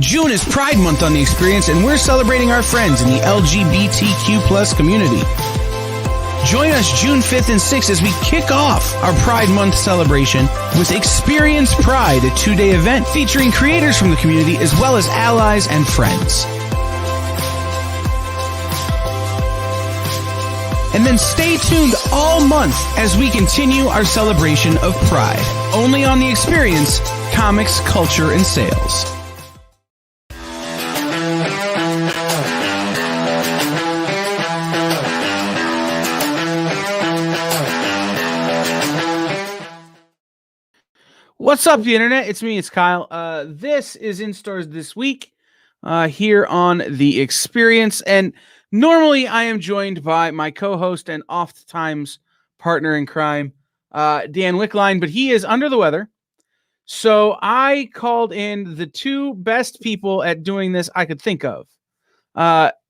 June is Pride Month on The Experience, and we're celebrating our friends in the LGBTQ plus community. Join us June 5th and 6th as we kick off our Pride Month celebration with Experience Pride, a 2-day event featuring creators from the community as well as allies and friends. And then stay tuned all month as we continue our celebration of Pride. Only on The Experience, comics, culture, and sales. What's up, the internet? It's me, it's Kyle. This is in stores this week here on The Experience. And normally I am joined by my co-host and oft-times partner in crime, Dan Wickline, but he is under the weather. So I called in the two best people at doing this I could think of.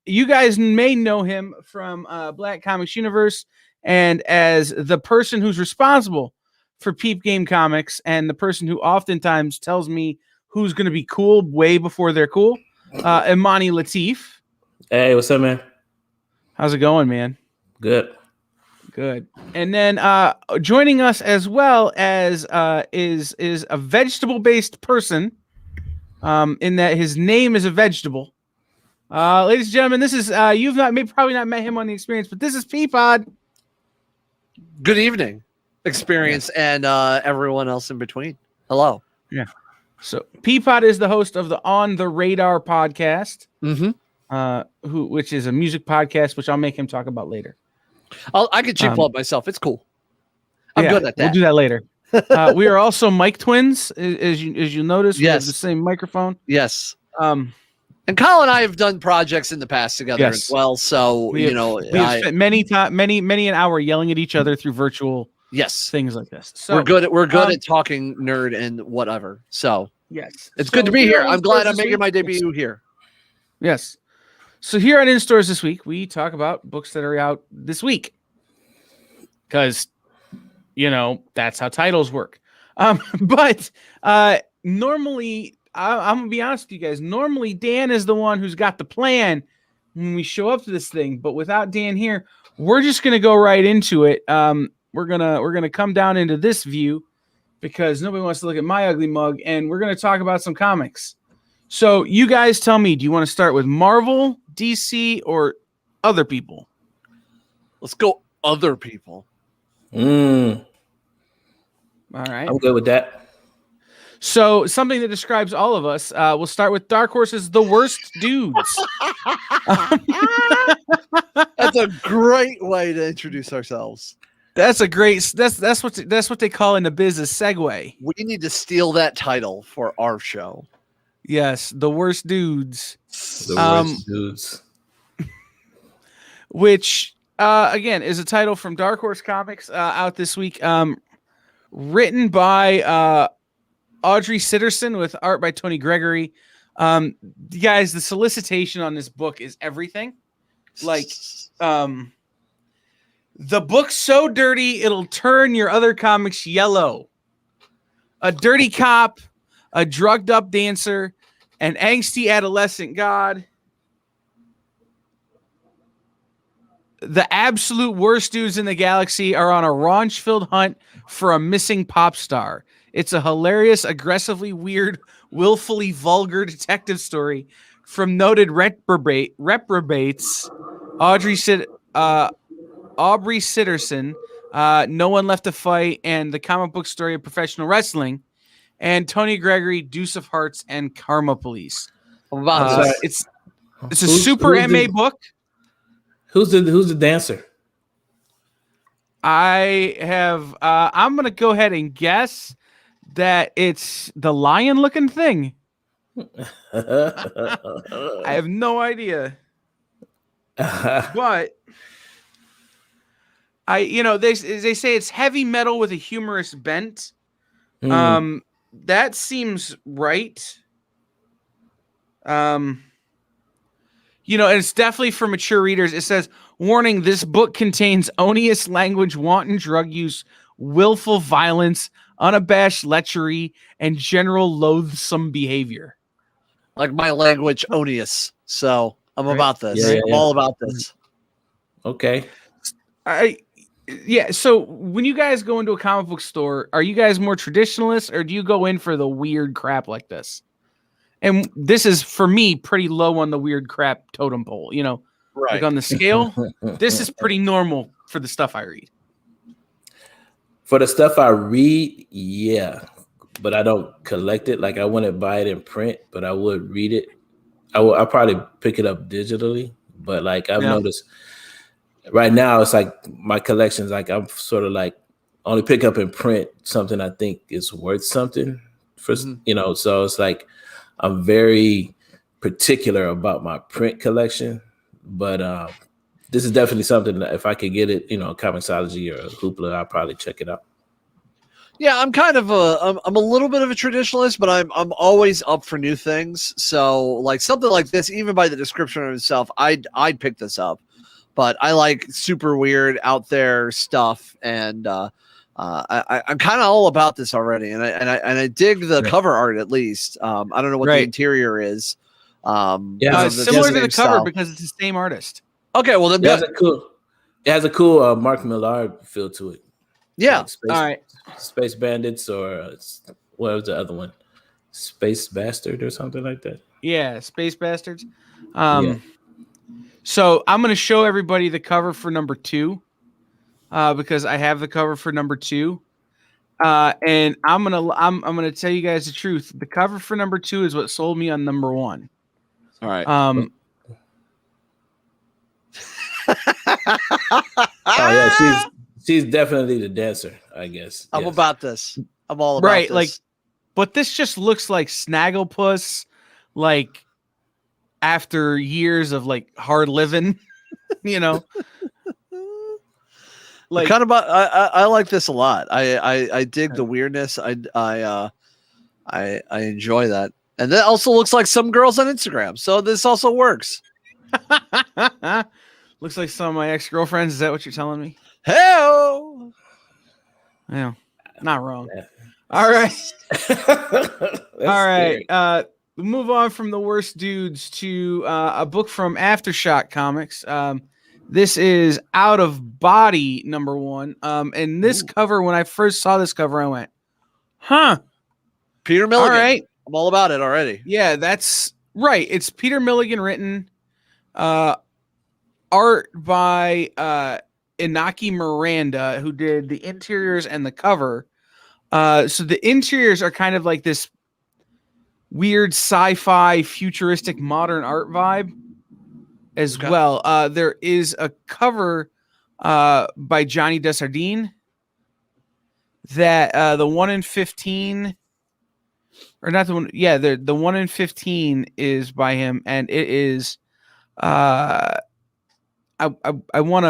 You guys may know him from Black Comics Universe and as the person who's responsible for Peep Game Comics and the person who oftentimes tells me who's going to be cool way before they're cool, Imani Latif. Hey, what's up, man? How's it going, man? Good. And then joining us as well as is a vegetable-based person in that his name is a vegetable. Ladies and gentlemen, this is you've probably not met him on The Experience, but this is Peapod. Good evening, Experience, and everyone else in between. Hello. Yeah. So Peapod is the host of the On the Radar podcast, which is a music podcast, which I'll make him talk about later. I could cheap plug myself. It's cool. I'm good at that. We'll do that later. We are also mic twins, as you notice. Yes. We have the same microphone. Yes. And Kyle and I have done projects in the past together as well. So we have spent many an hour yelling at each other through virtual things like this. So we're good at talking nerd and whatever. So yes, it's good to be here. I'm glad I'm making my debut here. Yes. So here at In Stores this week, we talk about books that are out this week because, that's how titles work. But normally, I'm going to be honest with you guys. Normally, Dan is the one who's got the plan when we show up to this thing. But without Dan here, we're just going to go right into it. We're gonna come down into this view because nobody wants to look at my ugly mug, and we're going to talk about some comics. So you guys tell me, do you want to start with Marvel, DC, or other people? Let's go other people. All right. I'm good with that. So something that describes all of us, we'll start with Dark Horse's The Worst Dudes. That's a great way to introduce ourselves. That's what they call in the biz a segue. We need to steal that title for our show. Yes, The Worst Dudes. The Worst Dudes. Which, again, is a title from Dark Horse Comics out this week. Written by Audrey Sitterson with art by Tony Gregory. Guys, the solicitation on this book is everything. The book's so dirty, it'll turn your other comics yellow. A dirty cop, a drugged up dancer, an angsty adolescent god. The absolute worst dudes in the galaxy are on a raunch-filled hunt for a missing pop star. It's a hilarious, aggressively weird, willfully vulgar detective story from noted reprobates Aubrey Sitterson, No One Left to Fight, and the comic book story of professional wrestling, and Tony Gregory, Deuce of Hearts, and Karma Police. It's a super MA book. Who's the dancer? I'm gonna go ahead and guess that it's the lion-looking thing. I have no idea, but they say it's heavy metal with a humorous bent. That seems right. And it's definitely for mature readers. It says, warning, this book contains odious language, wanton drug use, willful violence, unabashed lechery, and general loathsome behavior. like my language odious. So I'm Right. about this. Yeah, I'm all about this. Okay. Yeah. So when you guys go into a comic book store, are you guys more traditionalists or do you go in for the weird crap like this? And this is for me pretty low on the weird crap totem pole. You know, like Right. on the scale, this is pretty normal for the stuff I read. For the stuff I read, yeah, but I don't collect it. Like I wouldn't buy it in print, but I would read it. I'll probably pick it up digitally. But like I've noticed right now, it's like my collection's like I'm sort of like only pick up in print something I think is worth something for So it's like I'm very particular about my print collection, but this is definitely something that if I could get it, Comixology or Hoopla, I'll probably check it out. Yeah, I'm kind of I'm a little bit of a traditionalist, but I'm always up for new things. So like something like this, even by the description of itself, I'd pick this up. But I like super weird out there stuff, and I'm kind of all about this already, and I dig the cover art at least. I don't know what the interior is. It's similar to the cover because it's the same artist. Okay, well then it has a cool Mark Millar feel to it. Yeah. Like all right. Space Bandits or what was the other one? Space Bastard or something like that. Yeah, Space Bastards. So I'm going to show everybody the cover for number 2 because I have the cover for number 2. And I'm gonna tell you guys the truth. The cover for number 2 is what sold me on number 1. All right. She's definitely the dancer, I guess. I'm about this. I'm all about this. Like, but this just looks like Snagglepuss, like after years of like hard living, Like kind of I like this a lot. I dig the weirdness. I enjoy that. And that also looks like some girls on Instagram. So this also works. Looks like some of my ex-girlfriends. Is that what you're telling me? Hell. Yeah. Not wrong. Yeah. All right. All right. We'll move on from the worst dudes to a book from Aftershock Comics. This is Out of Body number 1. And this cover, when I first saw this cover, I went, huh. Peter Milligan. All right. I'm all about it already. Yeah, that's right. It's Peter Milligan written. Art by Inaki Miranda, who did the interiors and the cover. So the interiors are kind of like this weird sci-fi futuristic modern art vibe as well. There is a cover by Johnny Desjardins that the 1 in 15 or not the one. Yeah, the 1 in 15 is by him, and it is I want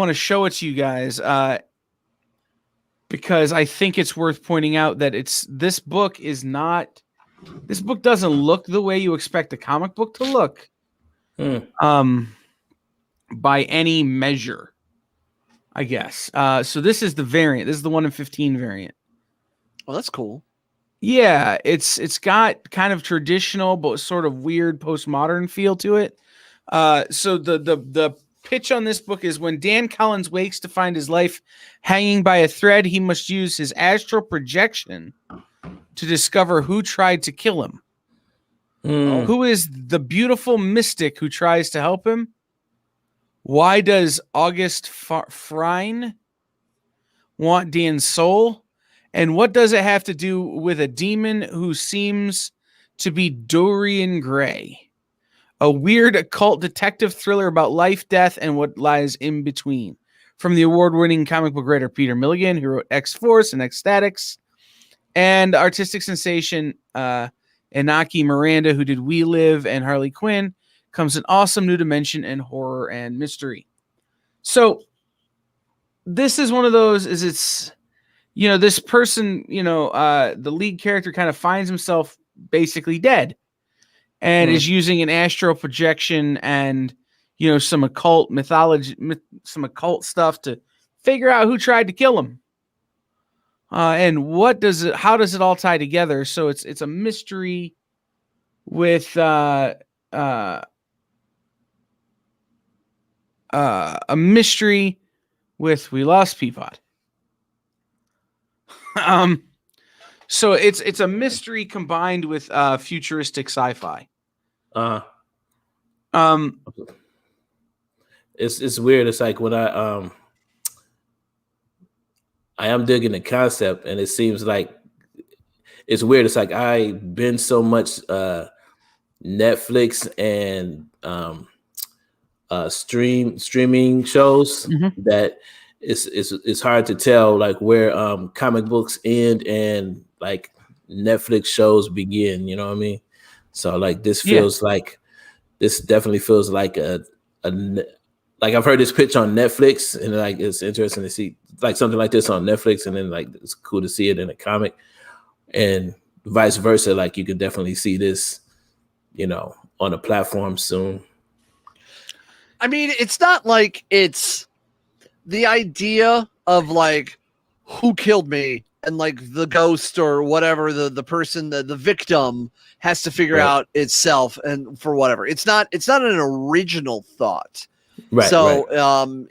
to show it to you guys because I think it's worth pointing out that this book doesn't look the way you expect a comic book to look by any measure, I guess. So this is the variant. This is the 1 in 15 variant. Oh, that's cool. Yeah, it's got kind of traditional but sort of weird postmodern feel to it. So the pitch on this book is when Dan Collins wakes to find his life hanging by a thread, he must use his astral projection to discover who tried to kill him. Who is the beautiful mystic who tries to help him? Why does August Frein want Dan's soul? And what does it have to do with a demon who seems to be Dorian Gray? A weird occult detective thriller about life, death, and what lies in between. From the award-winning comic book writer Peter Milligan, who wrote X-Force and X-Statix, and artistic sensation Inaki Miranda, who did We Live and Harley Quinn, comes an awesome new dimension and horror and mystery. So this is one of those, this person, the lead character kind of finds himself basically dead and is using an astral projection and, some occult mythology, some occult stuff to figure out who tried to kill him. And how does it all tie together? So it's a mystery with a mystery with we lost Peapod. So it's a mystery combined with futuristic sci-fi. It's weird. It's like when I am digging the concept, and it seems like it's weird. It's like I been so much Netflix and streaming shows that it's hard to tell like where comic books end and like Netflix shows begin. You know what I mean? So like this definitely feels like a like I've heard this pitch on Netflix, and like it's interesting to see like something like this on Netflix, and then like it's cool to see it in a comic, and vice versa. Like you could definitely see this, on a platform soon. I mean, it's not like it's the idea of like who killed me and like the ghost or whatever the person, the victim has to figure out itself and for whatever. It's not an original thought. Right. So,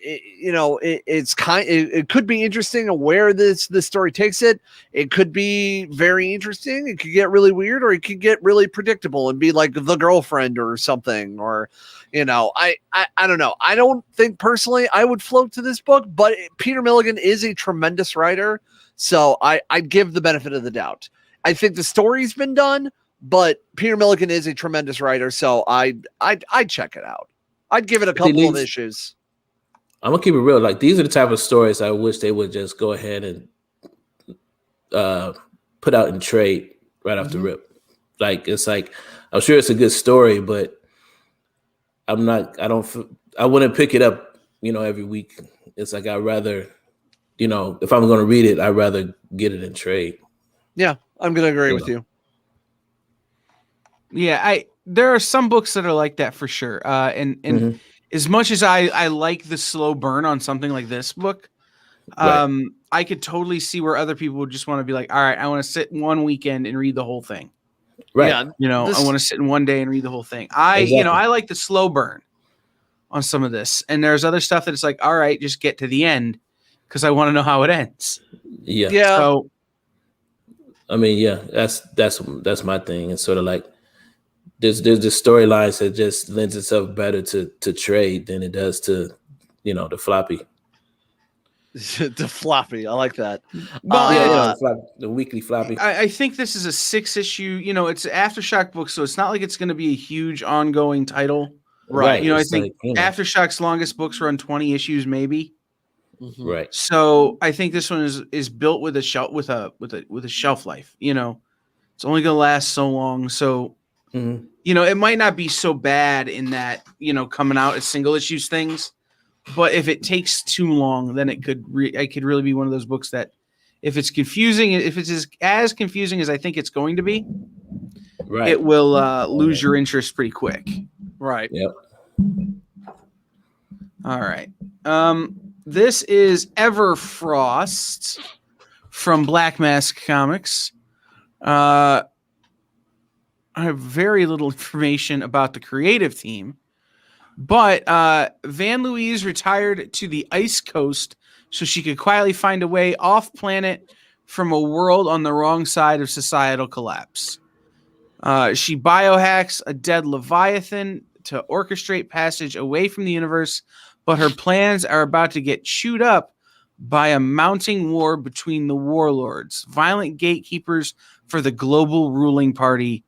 it could be interesting where this story takes it. It could be very interesting. It could get really weird, or it could get really predictable and be like The Girlfriend or something. Or, I don't know. I don't think personally I would float to this book, but Peter Milligan is a tremendous writer, so I'd give the benefit of the doubt. I think the story's been done, but Peter Milligan is a tremendous writer, so I'd check it out. I'd give it a couple of issues. I'm gonna keep it real. Like these are the type of stories I wish they would just go ahead and put out in trade right off the rip. Like it's like I'm sure it's a good story, but I wouldn't pick it up, every week. It's like I'd rather, if I'm gonna read it, I'd rather get it in trade. Yeah, I'm gonna agree with you. Yeah, there are some books that are like that for sure. And as much as I like the slow burn on something like this book, I could totally see where other people would just want to be like, all right, I want to sit one weekend and read the whole thing. Right. Yeah, I want to sit in one day and read the whole thing. I like the slow burn on some of this. And there's other stuff that it's like, all right, just get to the end because I want to know how it ends. Yeah. So, I mean, yeah, that's my thing. It's sort of like, there's the storylines that just lends itself better to trade than it does to, the floppy. The floppy, I like that. The weekly floppy. I think this is a 6-issue. It's an Aftershock book, so it's not like it's going to be a huge ongoing title, right? I think Aftershock's longest books run 20 issues, maybe. Right. So I think this one is built with a shelf with a shelf life. It's only going to last so long, so. It might not be so bad in that, coming out as single issues things, but if it takes too long, then it could really be one of those books that if it's confusing, if it's as confusing as I think it's going to be, it will lose your interest pretty quick. Right. Yep. All right. This is Everfrost from Black Mask Comics. I have very little information about the creative team, but Van Louise retired to the Ice Coast so she could quietly find a way off planet from a world on the wrong side of societal collapse. She biohacks a dead Leviathan to orchestrate passage away from the universe, but her plans are about to get chewed up by a mounting war between the warlords, violent gatekeepers for the global ruling party,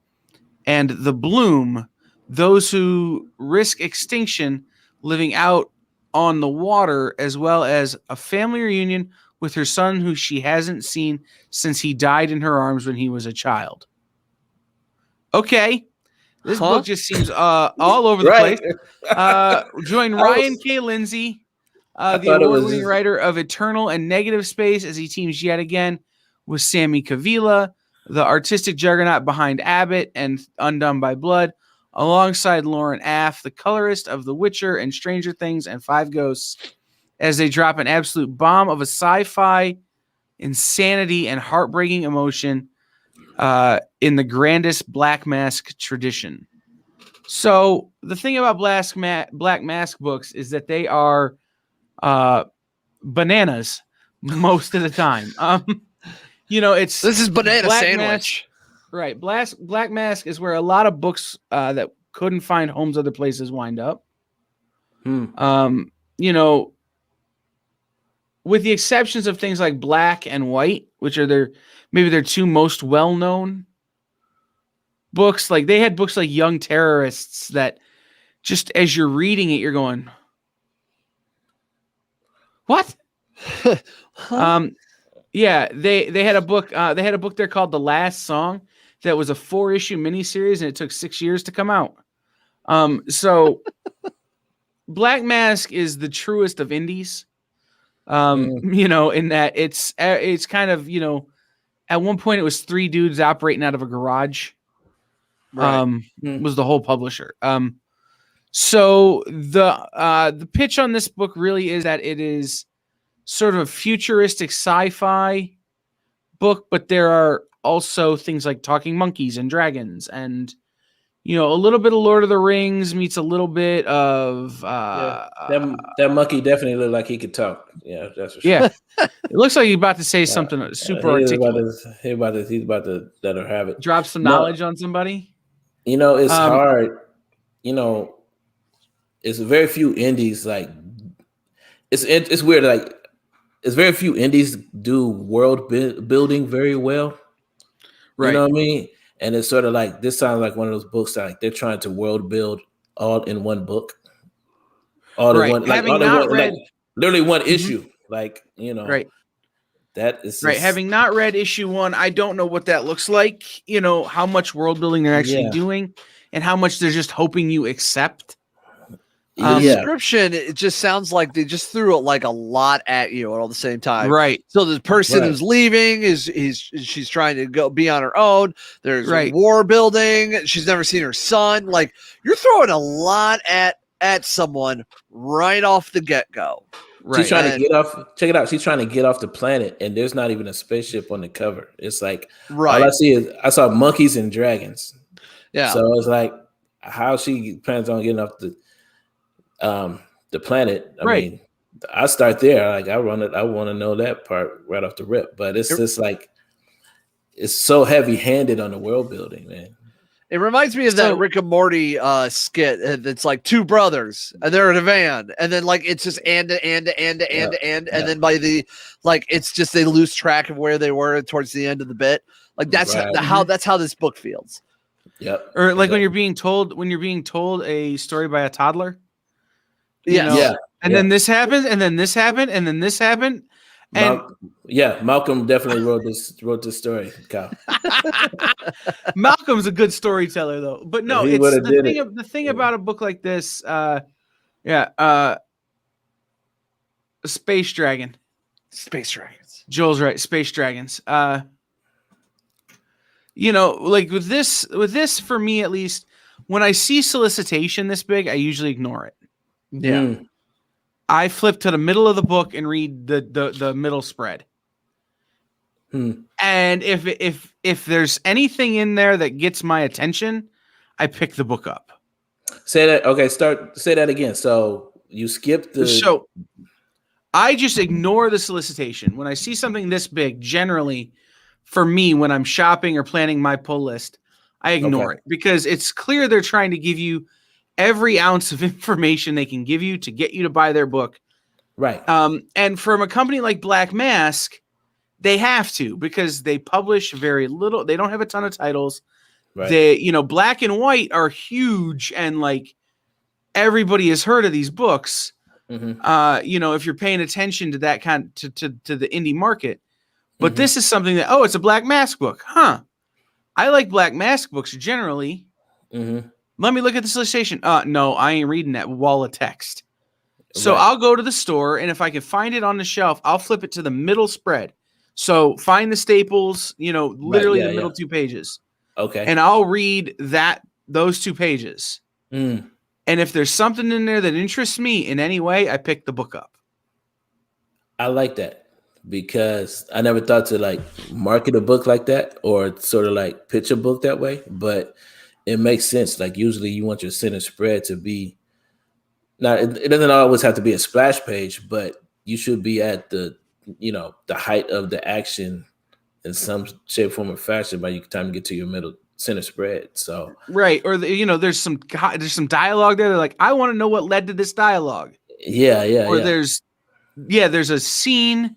and the Bloom, those who risk extinction living out on the water, as well as a family reunion with her son who she hasn't seen since he died in her arms when he was a child. Okay. This book just seems all over the place. Join Ryan K. Lindsay, the award-winning writer of Eternal and Negative Space, as he teams yet again with Sammy Cavilla, the artistic juggernaut behind Abbott and Undone by Blood, alongside Lauren Aff, the colorist of The Witcher and Stranger Things and Five Ghosts, as they drop an absolute bomb of a sci-fi insanity, and heartbreaking emotion in the grandest Black Mask tradition. So the thing about Black Mask books is that they are bananas most of the time. It's This is banana Black sandwich. Mask, right? Black Mask is where a lot of books that couldn't find homes other places wind up. With the exceptions of things like Black and White, which are maybe their two most well-known books. Like they had books like Young Terrorists that just as you're reading it, you're going, what? Yeah, they had a book. They had a book there called The Last Song that was a 4-issue miniseries, and it took 6 years to come out. So Black Mask is the truest of indies. In that it's kind of, at one point it was 3 dudes operating out of a garage. Was the whole publisher. So the pitch on this book really is that it is sort of a futuristic sci-fi book, but there are also things like talking monkeys and dragons and a little bit of Lord of the Rings meets a little bit of that monkey definitely looked like he could talk. Yeah, that's for sure. Yeah. It looks like he's about to say something super articulate. He's about to let her have it. Drop some knowledge on somebody. It's hard. It's very few indies like it's weird. Like it's very few indies do world building very well. Right. You know what I mean? And it's sort of like this sounds like one of those books that like they're trying to world build all in one book. All in one, like literally one issue. Like, right. That is right. Having not read issue 1, I don't know what that looks like. How much world building they're actually doing and how much they're just hoping you accept. The description, it just sounds like they just threw like a lot at you all at the same time. Right. So the person who's leaving she's trying to go be on her own. There's war building. She's never seen her son. Like you're throwing a lot at someone right off the get-go. Right. She's trying to get off. Check it out. She's trying to get off the planet, and there's not even a spaceship on the cover. It's like all I see is I saw monkeys and dragons. Yeah. So it's like how she plans on getting off the planet. I mean, I start there. Like I want to know that part right off the rip. But it's just like it's so heavy-handed on the world building, man. It reminds me of that Rick and Morty skit. That's like 2 brothers and they're in a van, and then like it's just and then by the it's just they lose track of where they were towards the end of the bit. Like that's how this book feels. Yep. Or like when you're being told a story by a toddler. Yeah. And then this happened, and then this happened, and then this happened. And Malcolm definitely wrote this story, Kyle. Malcolm's a good storyteller, though. But no, it's the thing about a book like this. Space Dragon. Space Dragons. Joel's right. Space Dragons. Like with this, for me at least, when I see solicitation this big, I usually ignore it. Yeah. I flip to the middle of the book and read the middle spread. And if there's anything in there that gets my attention, I pick the book up. Say that. Okay, say that again. So you skip the. So I just ignore the solicitation when I see something this big. Generally, for me, when I'm shopping or planning my pull list, I ignore it because it's clear they're trying to give you every ounce of information they can give you to get you to buy their book. Right. And from a company like Black Mask, they have to because they publish very little. They don't have a ton of titles. Right. They, Black and White are huge and like everybody has heard of these books. Mm-hmm. If you're paying attention to that kind to the indie market. But this is something that, it's a Black Mask book. Huh. I like Black Mask books generally. Mm-hmm. Let me look at the solicitation. No, I ain't reading that wall of text. So I'll go to the store, and if I can find it on the shelf, I'll flip it to the middle spread. So find the staples, literally the middle 2 pages. Okay. And I'll read those 2 pages. And if there's something in there that interests me in any way, I pick the book up. I like that. because I never thought to like market a book like that or sort of like pitch a book that way. But it makes sense. Like usually you want your center spread to be not. It doesn't always have to be a splash page, but you should be at the the height of the action in some shape, form, or fashion by the time you get to your middle center spread. So right, or there's some dialogue there. They're like, I want to know what led to this dialogue. Or there's a scene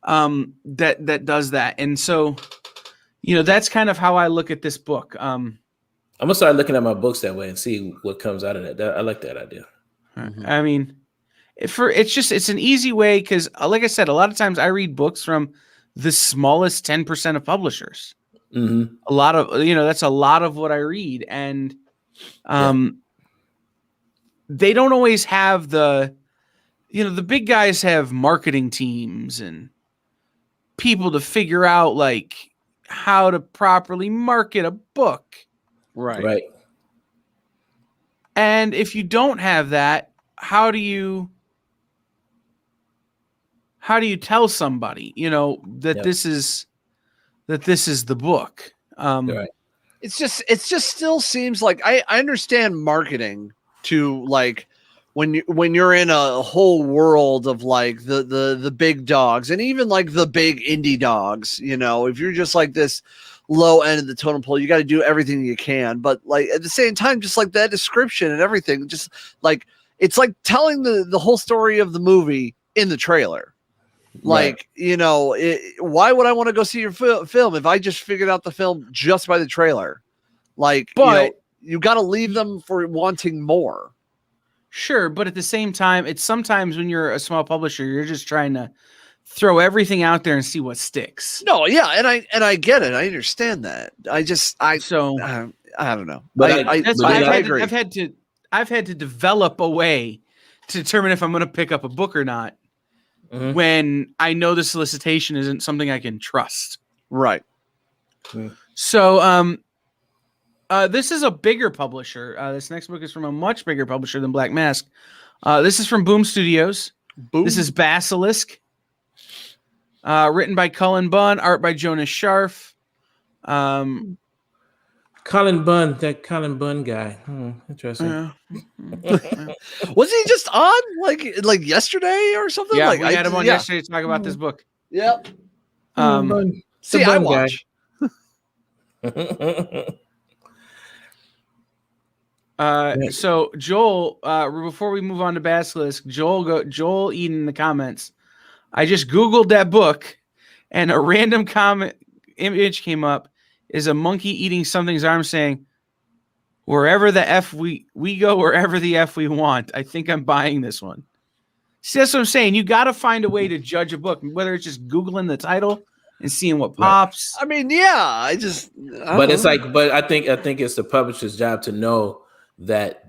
that does that, and so that's kind of how I look at this book. I'm gonna start looking at my books that way and see what comes out of that. I like that idea. I mean, it's an easy way because, like I said, a lot of times I read books from the smallest 10% of publishers. Mm-hmm. A lot of that's a lot of what I read, and they don't always have the big guys have marketing teams and people to figure out like how to properly market a book. Right. And if you don't have that, how do you tell somebody, that this is the book? Right. It just still seems like I understand marketing to like when you're in a whole world of like the big dogs and even like the big indie dogs, if you're just like this low end of the totem pole, you got to do everything you can. But like at the same time, just like that description and everything, just like it's like telling the whole story of the movie in the trailer. Like, why would I want to go see your film if I just figured out the film just by the trailer? Like, but you got to leave them for wanting more. Sure, but at the same time, it's sometimes when you're a small publisher, you're just trying to throw everything out there and see what sticks. No, yeah, and I get it. I understand that. I don't know. But I've had to develop a way to determine if I'm going to pick up a book or not when I know the solicitation isn't something I can trust. Right. So, this is a bigger publisher. This next book is from a much bigger publisher than Black Mask. This is from Boom Studios. This is Basilisk. Written by Cullen Bunn, art by Jonas Scharf. Cullen Bunn, that Cullen Bunn guy. Interesting. Was he just on like yesterday or something? Yeah, like we had him on yesterday to talk about this book. Yep. See, I watch. So Joel, before we move on to Basilisk, Joel Eden in the comments. I just Googled that book and a random comment image came up is a monkey eating something's arm saying, wherever the F we go, wherever the F we want. I think I'm buying this one. See, that's what I'm saying. You got to find a way to judge a book, whether it's just Googling the title and seeing what pops. I mean, yeah, I think it's the publisher's job to know that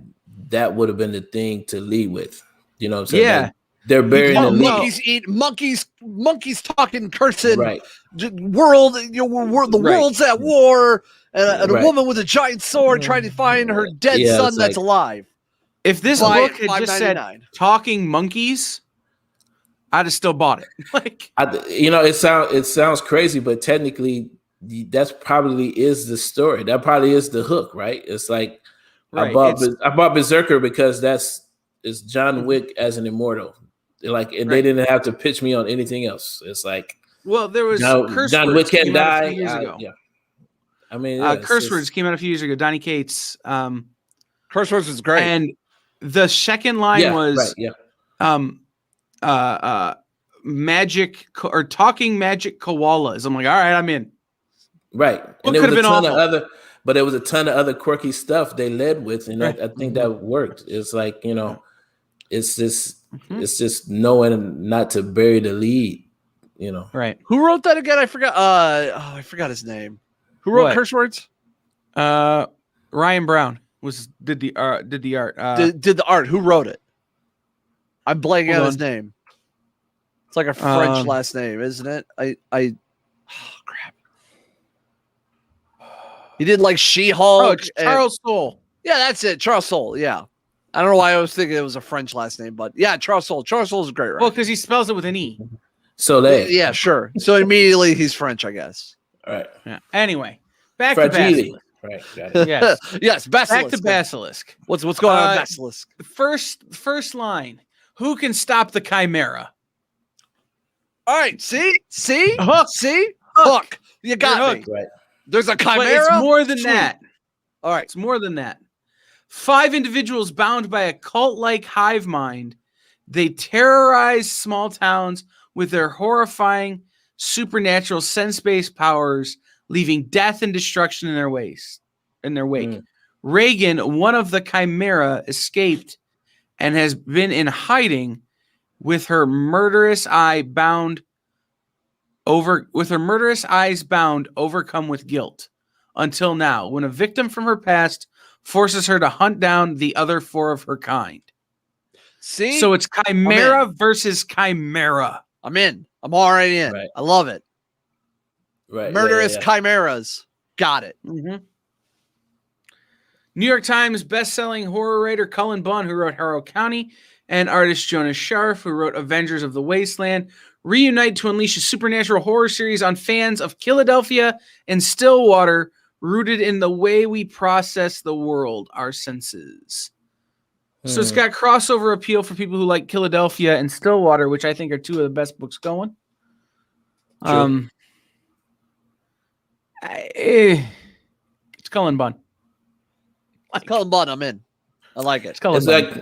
would have been the thing to lead with. You know what I'm saying? Yeah. Like, they're burying the monkeys eat monkeys talking, cursing, right. World, world's at war, and a woman with a giant sword trying to find her dead son that's alive. If this book had just said talking monkeys, I'd have still bought it. It sounds crazy, but technically that's probably is the story. That probably is the hook, right? It's like I bought Berserker because it's John Wick as an immortal. They didn't have to pitch me on anything else. It's like, well, there was John Wick can die. Yeah. I mean, Curse Words came out a few years ago. Donny Cates. Curse Words was great. And the second line was magic or talking magic koalas. I'm like, all right, I'm in. Right. And there was a ton of other, but there was a ton of other quirky stuff they led with, and I think that worked. It's like, it's just knowing not to bury the lead, Right. Who wrote that again? I forgot. I forgot his name. Who wrote Curse Words? Ryan Brown did the art. Did the art. Who wrote it? I'm blanking on his name. It's like a French last name, isn't it? Oh crap. He did like She-Hulk. Charles Soule. Yeah, that's it. Charles Soule. Yeah. I don't know why I was thinking it was a French last name, but yeah, Charles Soule. Charles Soule is great, right? Well, because he spells it with an E. Soleil. Yeah, sure. So immediately he's French, I guess. All right. Yeah. Anyway, back Fragile. to Right. Got it. Yes. Yes, Basilisk. Back to Basilisk. What's going on, Basilisk? First line. Who can stop the Chimera? All right, see, Hook. hook. You got You're me. hooked. Right. There's a But chimera. it's more than Sweet. that. All right. It's more than that. 5 individuals bound by a cult-like hive mind. They terrorize small towns with their horrifying supernatural sense-based powers, leaving death and destruction in their wake. Reagan, one of the Chimera, escaped and has been in hiding with her murderous eyes bound, overcome with guilt. Until now, when a victim from her past forces her to hunt down the other 4 of her kind. See, So it's Chimera versus Chimera. I'm in. I'm already in. Right. I love it. Right. Murderous yeah. chimeras. Got it. Mm-hmm. New York Times best-selling horror writer Cullen Bunn, who wrote Harrow County, and artist Jonas Scharf, who wrote Avengers of the Wasteland, reunite to unleash a supernatural horror series on fans of Philadelphia and Stillwater, rooted in the way we process the world, our senses. So it's got crossover appeal for people who like Philadelphia and Stillwater, which I think are 2 of the best books going. True. It's Cullen Bunn. It's Cullen Bunn. I'm in. I like it. It's Cullen It's Bunn. like,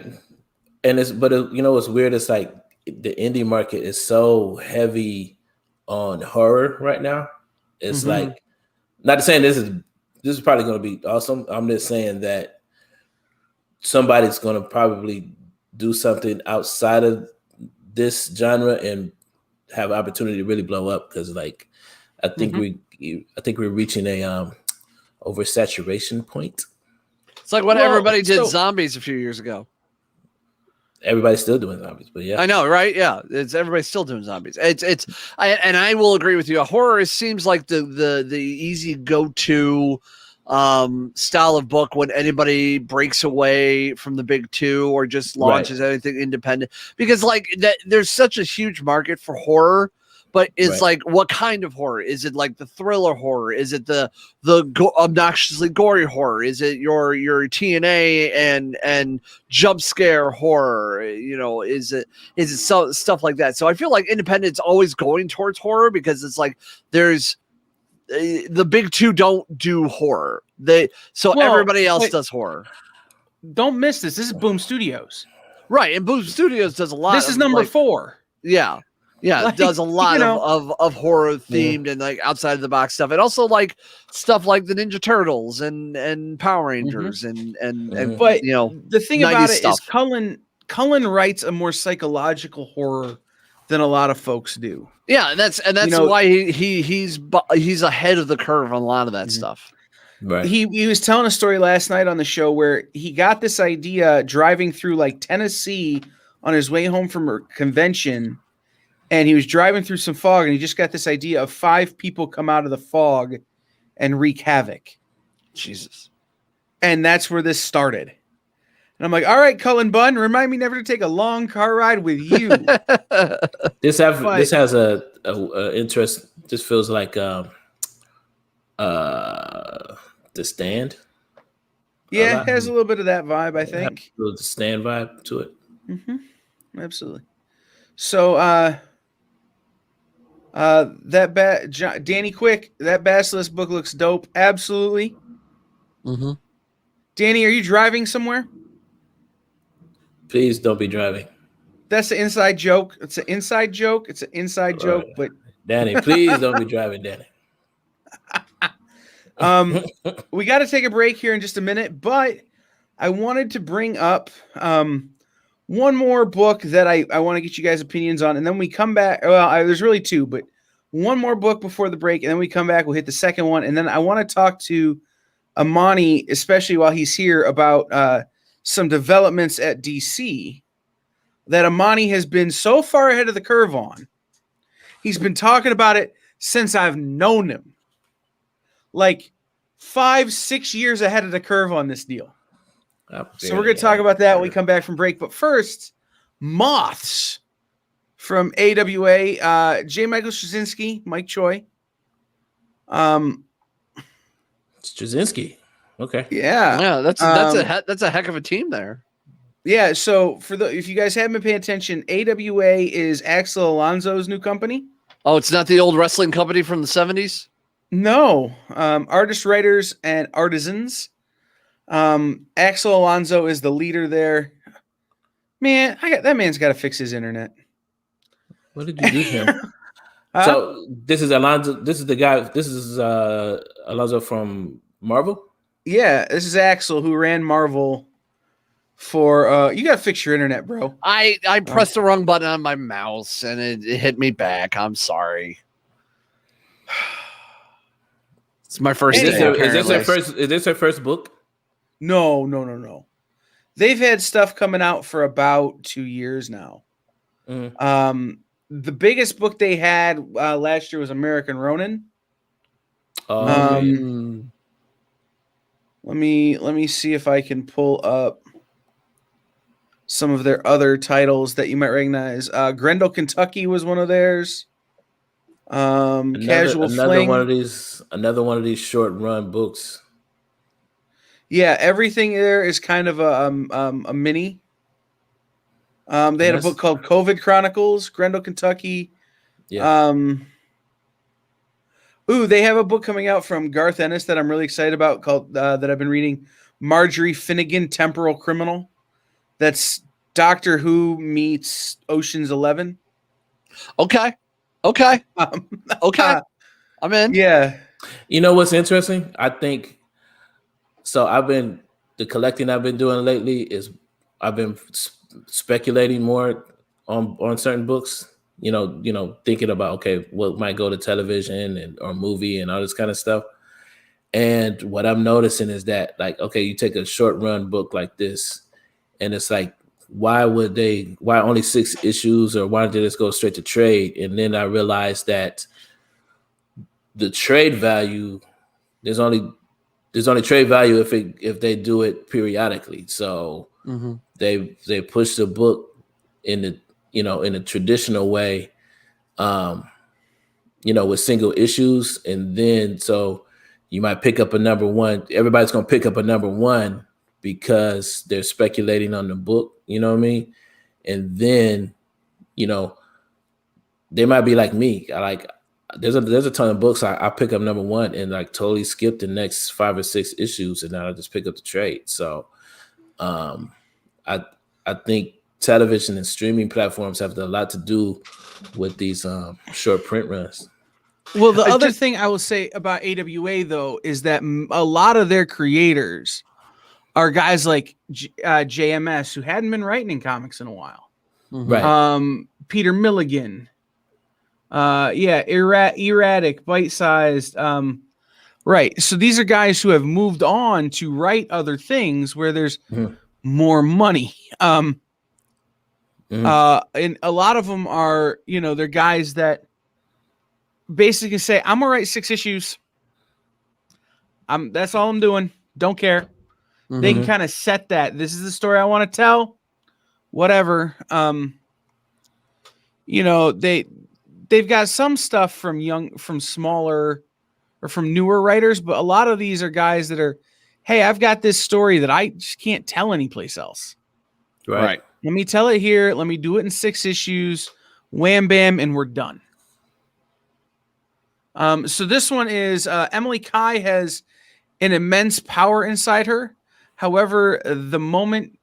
and it's, but it, what's weird? It's like the indie market is so heavy on horror right now. It's like, not to saying this is probably going to be awesome. I'm just saying that somebody's going to probably do something outside of this genre and have opportunity to really blow up, because like I think we're reaching a oversaturation point. It's like when Well, everybody did so- zombies a few years ago. Everybody's still doing zombies, but yeah, I know, right? Yeah, it's everybody's still doing zombies. I will agree with you. Horror seems like the easy go-to style of book when anybody breaks away from the big 2 or just launches anything independent, because like that there's such a huge market for horror. But it's like, what kind of horror? Is it like the thriller horror? Is it the obnoxiously gory horror? Is it your TNA and jump scare horror? You know, is it stuff like that? So I feel like independent's always going towards horror, because it's like there's the big 2 don't do horror. Everybody else does horror. Don't miss this. This is Boom Studios. Right, and Boom Studios does a lot. This is number 4. Yeah. Yeah, Like, it does a lot you know, of horror themed and like outside of the box stuff, and also like stuff like the Ninja Turtles and Power Rangers and But you know, the thing 90s about it stuff. is Cullen writes a more psychological horror than a lot of folks do. Yeah, and that's why he's ahead of the curve on a lot of that stuff. right. He was telling a story last night on the show where he got this idea driving through like Tennessee on his way home from a convention. And he was driving through some fog, and he just got this idea of 5 people come out of the fog and wreak havoc. Jesus. And that's where this started. And I'm like, all right, Cullen Bunn, remind me never to take a long car ride with you. This has a interest. This feels like The Stand. Yeah, it has a little bit of that vibe, I think. A little The Stand vibe to it. Absolutely. So, Danny Quick, that Basilisk book looks dope. Absolutely. Danny, are you driving somewhere? Please don't be driving. That's an inside joke. It's an inside joke. It's an inside joke, but Danny, please don't be driving, Danny. we got to take a break here in just a minute, but I wanted to bring up one more book that I want to get you guys' opinions on, and then we come back. Well, there's really 2, but one more book before the break, and then we come back. We'll hit the second one, and then I want to talk to Imani, especially while he's here, about some developments at DC that Imani has been so far ahead of the curve on. He's been talking about it since I've known him, like 5-6 years ahead of the curve on this deal. So we're going to talk about that when we come back from break. But first, moths. From AWA, J. Michael Straczynski, Mike Choi. Straczynski. Okay. Yeah. That's a heck of a team there. Yeah, so if you guys haven't been paying attention, AWA is Axel Alonso's new company. Oh, it's not the old wrestling company from the 70s? No, artists, writers, and artisans. Axel Alonso is the leader there. Man, that man's got to fix his internet. What did you do to him? So this is Alonso. This is the guy. This is Alonso from Marvel. Yeah, this is Axel who ran Marvel. For you gotta fix your internet, bro. I pressed the wrong button on my mouse and it hit me back. I'm sorry. It's my first day. Is this her first book? No. They've had stuff coming out for about 2 years now. The biggest book they had last year was American Ronin. Let me see if I can pull up some of their other titles that you might recognize. Grendel, Kentucky was one of theirs. Casual Fling. Another one of these short run books. Yeah, everything there is kind of a mini. They had a book called COVID Chronicles, Grendel, Kentucky. Yeah. They have a book coming out from Garth Ennis that I'm really excited about called that I've been reading, Marjorie Finnegan, Temporal Criminal. That's Doctor Who meets Ocean's 11. Okay. Okay. I'm in. Yeah. You know what's interesting? I think so. The collecting I've been doing lately is I've been speculating more on certain books. Thinking about what might go to television or movie and all this kind of stuff. And what I'm noticing is that you take a short run book like this. And it's like, why only 6 issues, or why did this go straight to trade? And then I realized that the trade value, there's only trade value if they do it periodically. So they push the book in a traditional way, with single issues, and then so you might pick up a number one. Everybody's gonna pick up a number one because they're speculating on the book, you know what I mean? And then, they might be like me. There's a ton of books I pick up number one and totally skip the next 5 or 6 issues, and then I just pick up the trade. So I think television and streaming platforms have a lot to do with these short print runs. Well, the other thing I will say about AWA though is that a lot of their creators are guys like JMS, who hadn't been writing in comics in a while. Right. Peter Milligan. Erratic, bite-sized. Right. So these are guys who have moved on to write other things where there's more money. And a lot of them are, they're guys that basically say, I'm gonna write 6 issues. That's all I'm doing. Don't care. They can kind of set that. This is the story I want to tell. Whatever. They've got some stuff from smaller or from newer writers, but a lot of these are guys that are, hey, I've got this story that I just can't tell anyplace else. Right. Let me tell it here. Let me do it in 6 issues. Wham, bam, and we're done. So this one is Emily Kai has an immense power inside her. However, the moment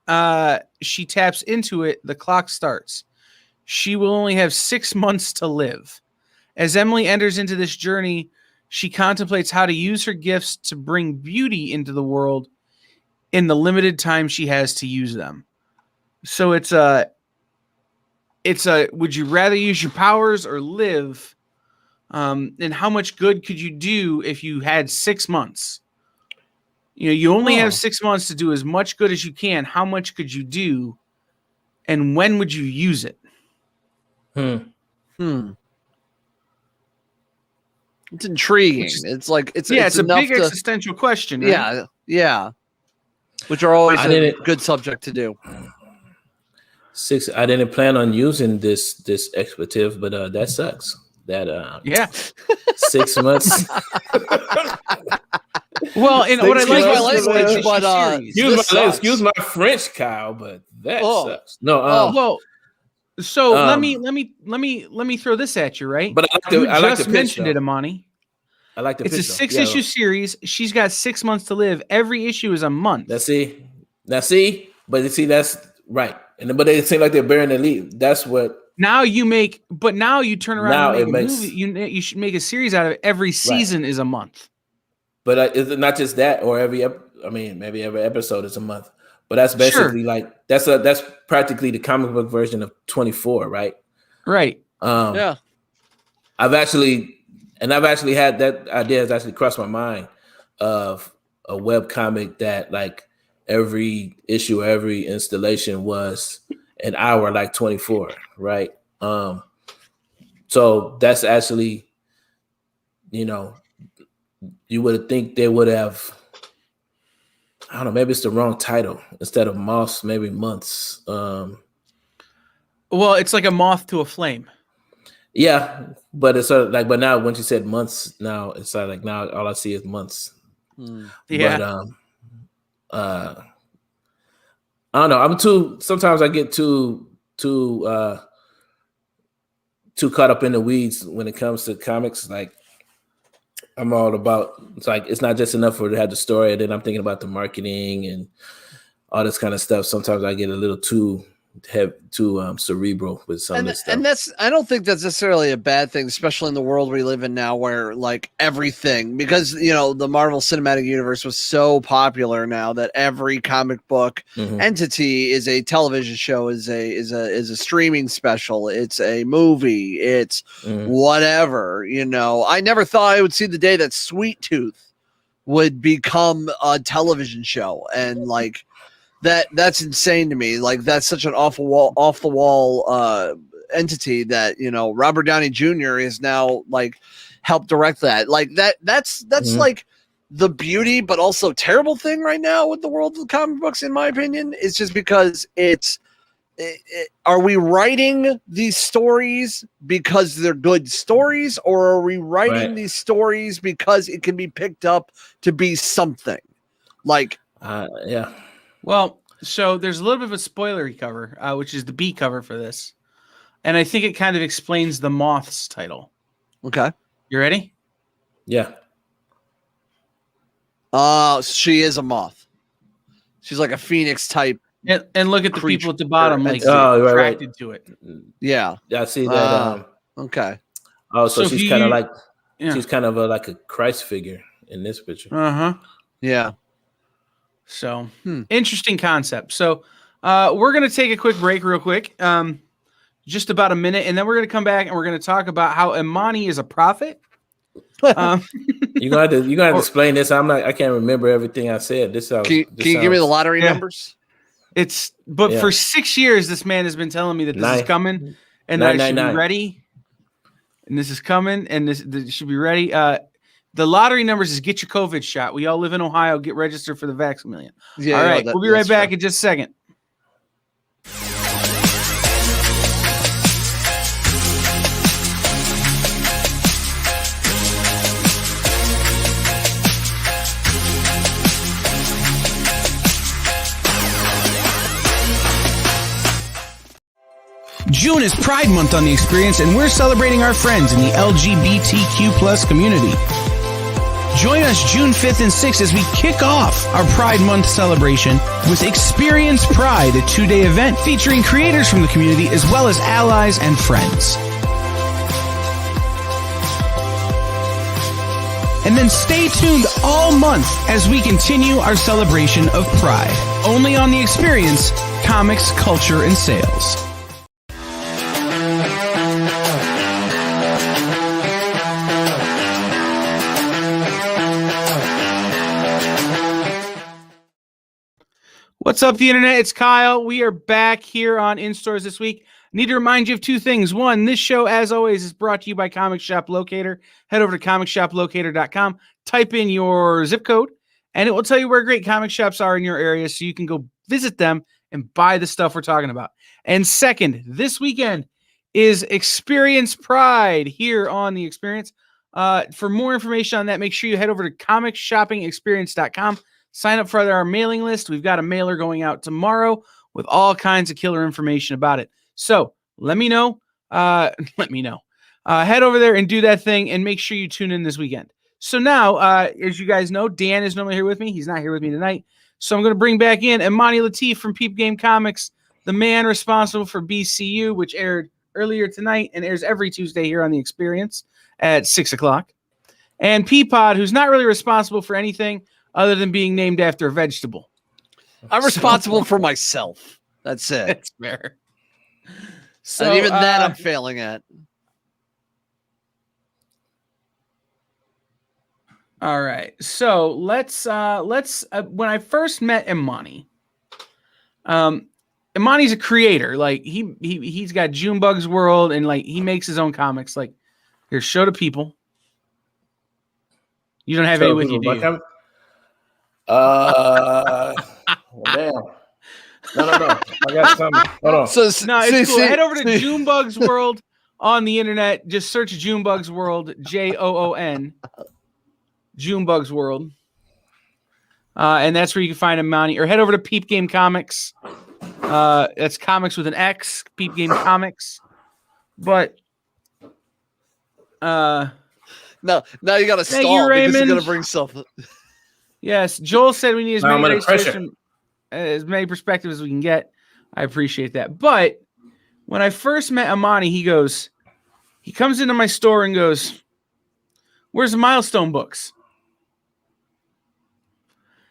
she taps into it, the clock starts. She will only have 6 months to live. As Emily enters into this journey, she contemplates how to use her gifts to bring beauty into the world in the limited time she has to use them. So it's a would you rather use your powers or live? And how much good could you do if you had 6 months? You only have 6 months to do as much good as you can. How much could you do? And when would you use it? It's intriguing. It's a big existential question. Right? Yeah. Which are always a good subject to do. 6. I didn't plan on using this expletive, but that sucks. That Yeah. 6 months. Well, and what I Six like months, about this but, series. Excuse my French, Kyle, but that sucks. No, well, so let me throw this at you, right? But I like the pitch, mentioned though. it, Imani. I like the It's pitch. a 6-issue series. She's got 6 months to live. Every issue is a month. Now see, but you see, that's right. And but they seem like they're bearing the lead. That's what. Now you turn around Now and make it a movie. You should make a series out of it. Every season is a month. But is it not just that, or maybe every episode is a month. But that's basically like that's practically the comic book version of 24, right? Right. Yeah. I've actually had that idea has actually crossed my mind of a web comic that like every issue, every installation was an hour, like 24, right? So that's actually, you would think they would have, I don't know, maybe it's the wrong title. Instead of moths, maybe months. Well, it's like a moth to a flame. Yeah, but it's sort of like, but now once you said months, now it's sort of like now all I see is months. Yeah. But I don't know. Sometimes I get too caught up in the weeds when it comes to comics. Like I'm all about, it's like it's not just enough for to have the story, and then I'm thinking about the marketing and all this kind of stuff. Sometimes I get a little too cerebral with some of this stuff. And I don't think that's necessarily a bad thing, especially in the world we live in now, where like everything, because the Marvel Cinematic Universe was so popular now that every comic book entity is a television show, is a streaming special, it's a movie, it's whatever. I never thought I would see the day that Sweet Tooth would become a television show, and like. That's insane to me. Like that's such an off the wall entity that Robert Downey Jr. is now like helped direct that. Like that's like the beauty, but also terrible thing right now with the world of comic books, in my opinion, is just because are we writing these stories because they're good stories, or are we writing these stories because it can be picked up to be something? Like, yeah. Well, so there's a little bit of a spoilery cover, which is the B cover for this. And I think it kind of explains the Moth's title. Okay. You ready? Yeah. She is a moth. She's like a phoenix type. And look at the people at the bottom, like attracted to it. Yeah. I see that. Okay. Oh, so she's kind of like she's kind of like a Christ figure in this picture. Yeah. So interesting concept. So we're going to take a quick break real quick, just about a minute. And then we're going to come back and we're going to talk about how Imani is a prophet. You're going to have to explain this. I can't remember everything I said. Can you give me the lottery numbers? For 6 years, this man has been telling me that this is coming and that I should be ready. And this is coming and this should be ready. The lottery numbers is get your COVID shot. We all live in Ohio. Get registered for the Vax-A-Million. Yeah, all right. We'll be right back in just a second. June is Pride Month on The Experience, and we're celebrating our friends in the LGBTQ plus community. Join us June 5th and 6th as we kick off our Pride Month celebration with Experience Pride, a 2-day event featuring creators from the community as well as allies and friends. And then stay tuned all month as we continue our celebration of Pride. Only on The Experience, comics, culture, and sales. What's up, the internet? It's Kyle. We are back here on In Stores this week. Need to remind you of two things. One, this show, as always, is brought to you by Comic Shop Locator. Head over to comicshoplocator.com, type in your zip code, and it will tell you where great comic shops are in your area so you can go visit them and buy the stuff we're talking about. And second, this weekend is Experience Pride here on the Experience. For more information on that, make sure you head over to comicshoppingexperience.com. Sign up for our mailing list. We've got a mailer going out tomorrow with all kinds of killer information about it. So let me know. Let me know. Head over there and do that thing, and make sure you tune in this weekend. So now, as you guys know, Dan is normally here with me. He's not here with me tonight. So I'm going to bring back in Imani Latif from Peep Game Comics, the man responsible for BCU, which aired earlier tonight and airs every Tuesday here on The Experience at 6 o'clock. And Peapod, who's not really responsible for anything other than being named after a vegetable. I'm responsible for myself. That's it. That's fair. So And even that I'm failing at. All right. So let's when I first met Imani, Imani's a creator. Like he's got Junebug's World, and like he makes his own comics. Like, here, show to people. You don't have any with you, do you? Damn. No. I got something. Hold on. No, it's cool. Head over to Junebug's World on the internet. Just search Junebug's World, Joon. Junebug's World. And that's where you can find Imani. Or head over to Peep Game Comics. That's comics with an X. Peep Game Comics. But now you got to stall you, because you're Raymond. going to bring something. Yes, Joel said we need as Now I'm many under pressure. from as many perspectives as we can get. I appreciate that. But when I first met Imani, he comes into my store and goes, "Where's the Milestone books?"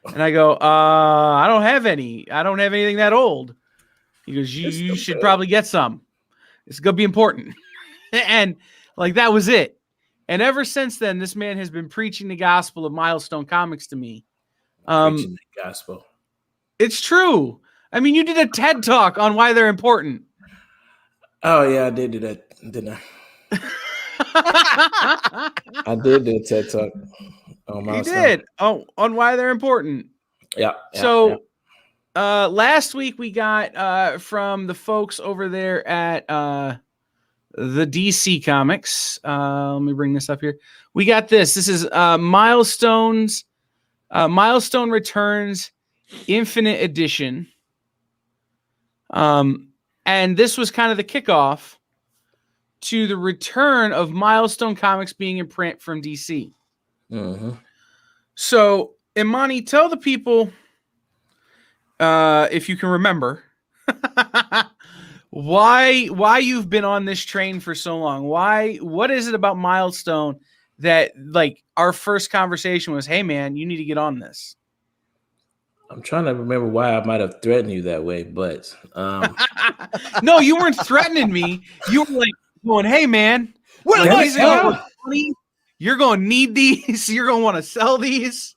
And I go, I don't have any. I don't have anything that old. He goes, you should probably get some. It's going to be important. And like, that was it. And ever since then, this man has been preaching the gospel of Milestone Comics to me. Preaching the gospel. It's true. I mean, you did a TED Talk on why they're important. Oh, yeah, I did do that, didn't I? I did do a TED Talk. You did. Oh, on why they're important. Yeah. Last week we got from the folks over there at the DC Comics. Let me bring this up here. We got this. This is Milestone Returns Infinite Edition. And this was kind of the kickoff to the return of Milestone Comics being in print from DC. Mm-hmm. So, Imani, tell the people, if you can remember, why you've been on this train for so long. What is it about Milestone that, like, our first conversation was, hey, man, you need to get on this? I'm trying to remember why I might have threatened you that way, but no, you weren't threatening me. You were like going, hey, man, you're going to need these. You're going to want to sell these.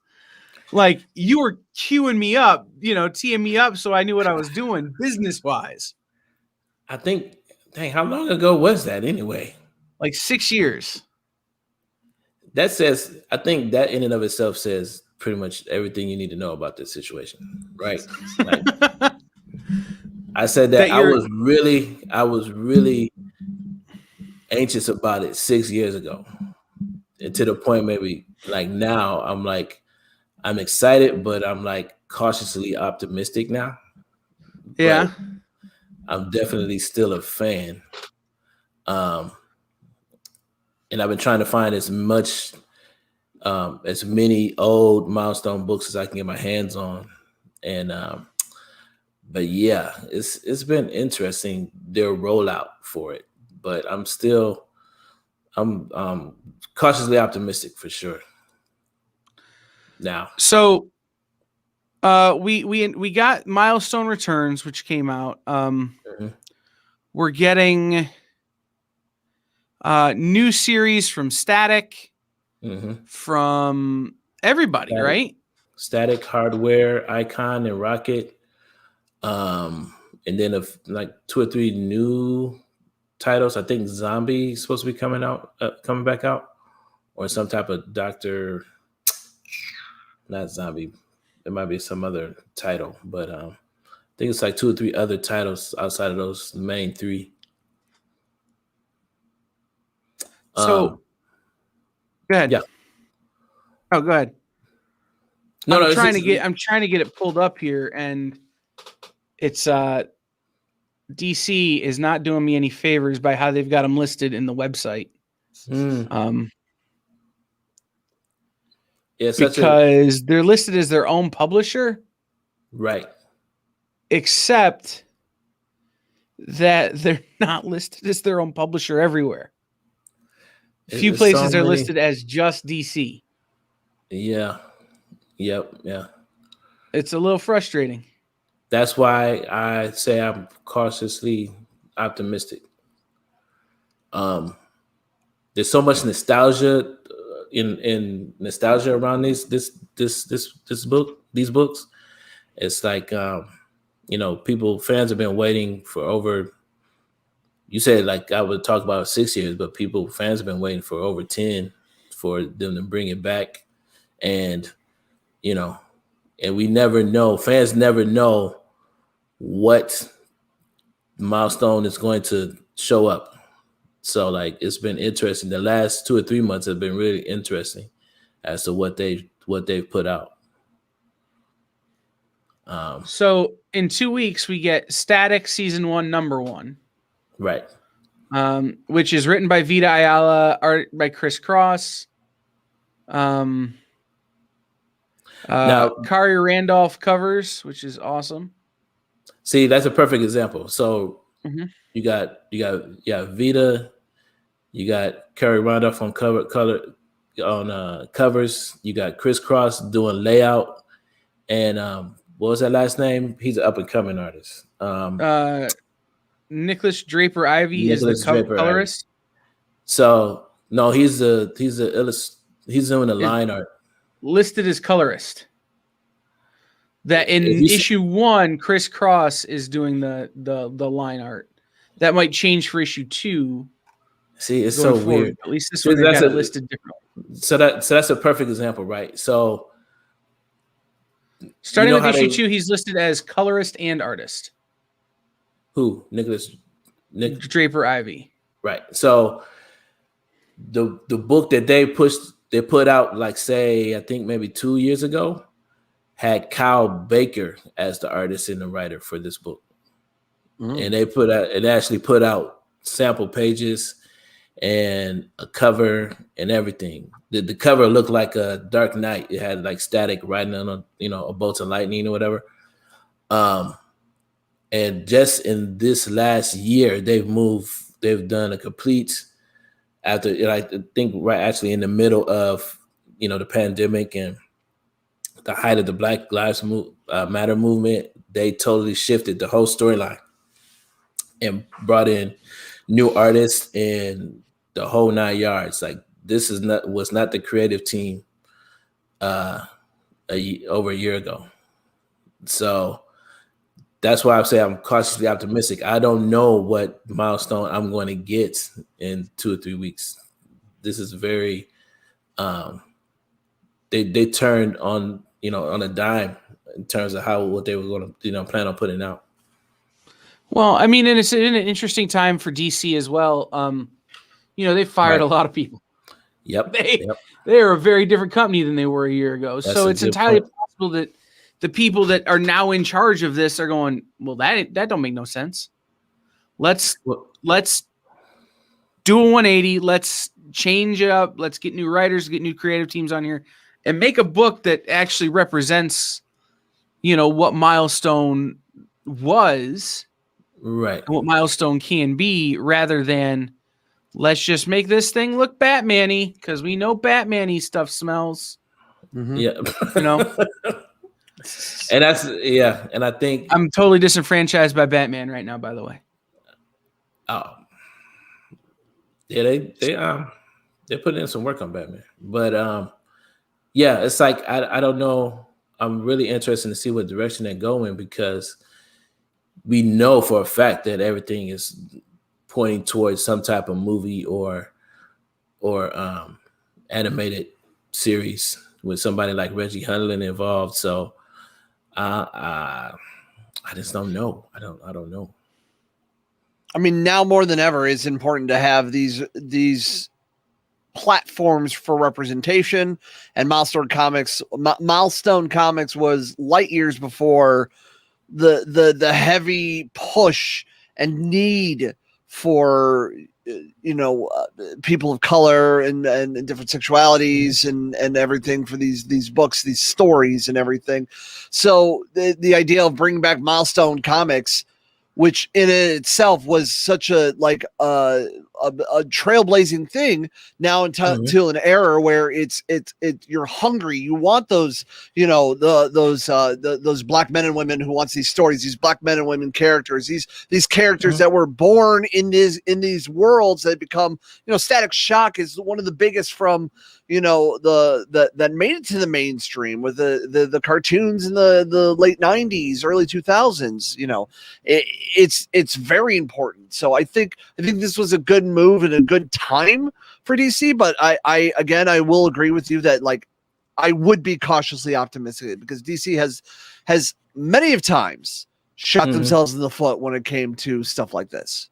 Like, you were queuing me up, teeing me up, so I knew what I was doing business-wise. I think, dang, how long ago was that anyway? Like 6 years. I think that in and of itself says pretty much everything you need to know about this situation, right? Like, I said that I was really anxious about it 6 years ago. And to the point maybe like now I'm excited, but I'm like cautiously optimistic now. Yeah. But I'm definitely still a fan. And I've been trying to find as many old Milestone books as I can get my hands on. And but yeah, it's been interesting, their rollout for it. But I'm cautiously optimistic for sure. Now, so we got Milestone Returns, which came out. We're getting new series from Static, from everybody, Static. right? Static, Hardware, Icon, and Rocket, and then like 2 or 3 new titles. I think Zombie is supposed to be coming back out, or some type of Doctor. Not Zombie. It might be some other title, but think it's like 2 or 3 other titles outside of those main 3. So go ahead. Yeah. Oh, go ahead. No, I'm trying to get it pulled up here, and it's DC is not doing me any favors by how they've got them listed in the website. Because they're listed as their own publisher, right? Except that they're not listed as their own publisher everywhere. Few places are listed as just DC. Yeah. Yep. Yeah. It's a little frustrating. That's why I say I'm cautiously optimistic. There's so much nostalgia in nostalgia around these books. It's like fans have been waiting for over. You said like I would talk about 6 years, but fans have been waiting for over 10 for them to bring it back, and we never know. Fans never know what milestone is going to show up. So like it's been interesting. The last 2 or 3 months have been really interesting as to what they've put out. So in 2 weeks we get Static Season 1 number 1. Right. Which is written by Vita Ayala, art by Chris Cross. Now, Kari Randolph covers, which is awesome. See, that's a perfect example. So you got Vita, you got Kari Randolph on covers. You got Chris Cross doing layout, and what was that last name? He's an up and coming artist. Nicholas Draper Ivy is the colorist. So no, he's doing the line art. Listed as colorist. That in issue 1, Chris Cross is doing the line art. That might change for issue 2. See, it's so forward. Weird. At least this one they got it listed differently. So that's a perfect example, right? So starting with issue 2, he's listed as colorist and artist. Who? Nick Draper Ivy. Right. So the book that they put out, like say, I think maybe 2 years ago, had Kyle Baker as the artist and the writer for this book. And they actually put out sample pages and a cover and everything. The cover looked like a Dark Knight. It had like Static riding on a bolt of lightning or whatever. And just in this last year, they've done a complete, after I think right actually in the middle of the pandemic and the height of the Black Lives Matter movement, they totally shifted the whole storyline and brought in new artists and the whole 9 yards. Like this was not the creative team over a year ago. So that's why I say I'm cautiously optimistic. I don't know what milestone I'm going to get in 2 or 3 weeks. This is very they turned on on a dime in terms of what they were going to plan on putting out. Well, I mean, and it's in an interesting time for DC as well. They fired a lot of people. Yep. They are a very different company than they were a year ago. So it's entirely possible that the people that are now in charge of this are going, well, that don't make no sense. Let's do a 180. Let's change it up. Let's get new writers, get new creative teams on here, and make a book that actually represents, what Milestone was, right? And what Milestone can be, rather than let's just make this thing look Batman-y because we know Batman-y stuff smells. Yeah, And and I think I'm totally disenfranchised by Batman right now, by the way. Oh. Yeah, they put in some work on Batman. But it's like I don't know. I'm really interested to see what direction they're going, because we know for a fact that everything is pointing towards some type of movie or animated series with somebody like Reggie Huntley involved. So I I just don't know. I don't know. I mean, now more than ever, it's important to have these platforms for representation. And Milestone Comics was light years before the heavy push and need for people of color and different sexualities and everything for these books, these stories and everything. So the idea of bringing back Milestone Comics, which in itself was such a trailblazing thing, now into an era where it's you're hungry, you want those, those black men and women who wants these stories, these black men and women characters, these characters that were born in these worlds that become, Static Shock is one of the biggest from, that made it to the mainstream with the cartoons in the late 90s, early 2000s. It's very important. So I think this was a good move and a good time for DC, but I will agree with you that I would be cautiously optimistic because DC has many of times shot themselves in the foot when it came to stuff like this.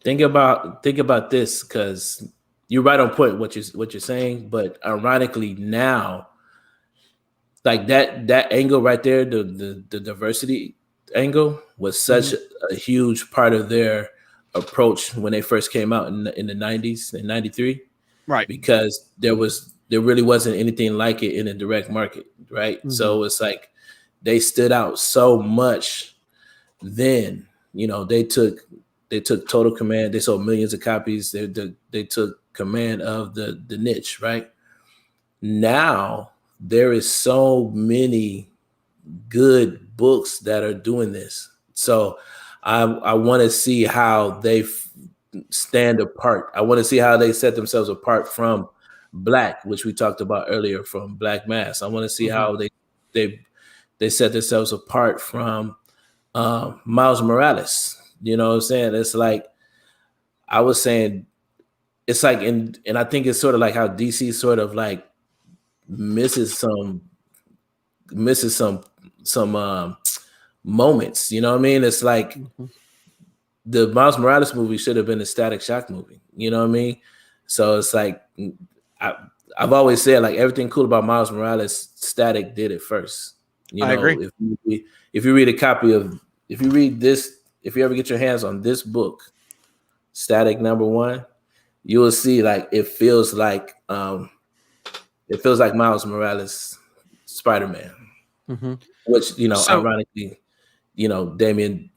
Think about this, because you're right on point what you're saying, but ironically now, like that angle right there, the diversity angle was such a huge part of their approach when they first came out in the 90s, in 93, right? Because there really wasn't anything like it in the direct market, right? So it's like they stood out so much. Then they took total command. They sold millions of copies. They took command of the niche, right? Now there is so many good books that are doing this. So I want to see how they stand apart. I want to see how they set themselves apart from Black, which we talked about earlier, from Black Mass. I want to see how they set themselves apart from Miles Morales. You know what I'm saying? It's like I was saying, it's like, and I think it's sort of like how DC sort of like misses some moments. You know what I mean? It's like the Miles Morales movie should have been a Static Shock movie. You know what I mean? So it's like I've always said, like, everything cool about Miles Morales, Static did it first. I agree. If you read a copy of, if you read this, if you ever get your hands on this book, Static #1, you will see like it feels like Miles Morales Spider-Man, which ironically, Damien,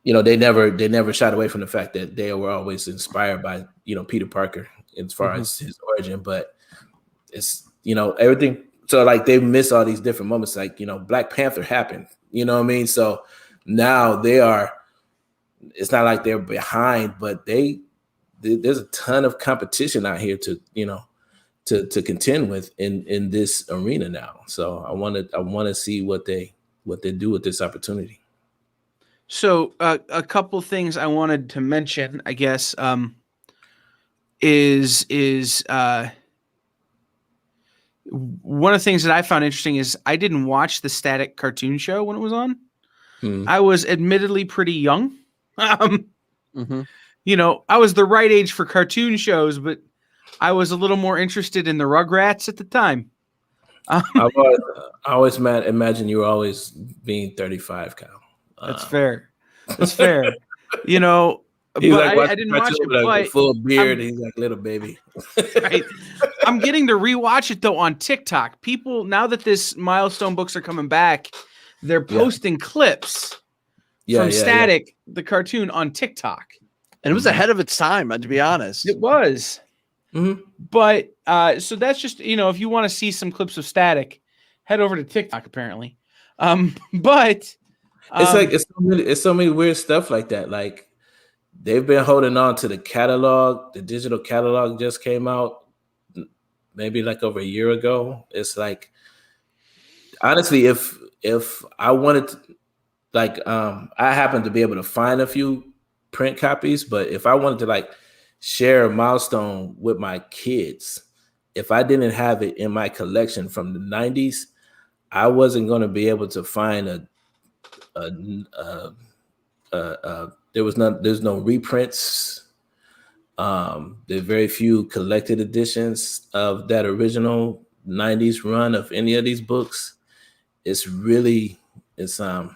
they never shied away from the fact that they were always inspired by Peter Parker as far as his origin, but it's everything. So like they miss all these different moments, like Black Panther happened, you know what I mean? So now they are. It's not like they're behind, but there's a ton of competition out here to contend with in this arena now. So I want to see what they do with this opportunity. So a couple things I wanted to mention, I guess, is one of the things that I found interesting is I didn't watch the Static cartoon show when it was on. I was admittedly pretty young. I was the right age for cartoon shows, but I was a little more interested in the Rugrats at the time. I always imagine you were always being 35, Kyle. That's fair. That's fair. I didn't watch it, but full beard. He's like little baby. Right. I'm getting to rewatch it though on TikTok. People, now that this Milestone books are coming back, they're posting clips from Static, the cartoon, on TikTok. And it was ahead of its time, to be honest. It was. But so that's just, if you want to see some clips of Static, head over to TikTok, apparently. But it's so many weird stuff like that. Like they've been holding on to the catalog. The digital catalog just came out maybe like over a year ago. It's like, honestly, if I wanted to, I happen to be able to find a few print copies, but if I wanted to like share a Milestone with my kids, if I didn't have it in my collection from the 90s, I wasn't going to be able to find there's no reprints. There are very few collected editions of that original 90s run of any of these books. It's a really bizarre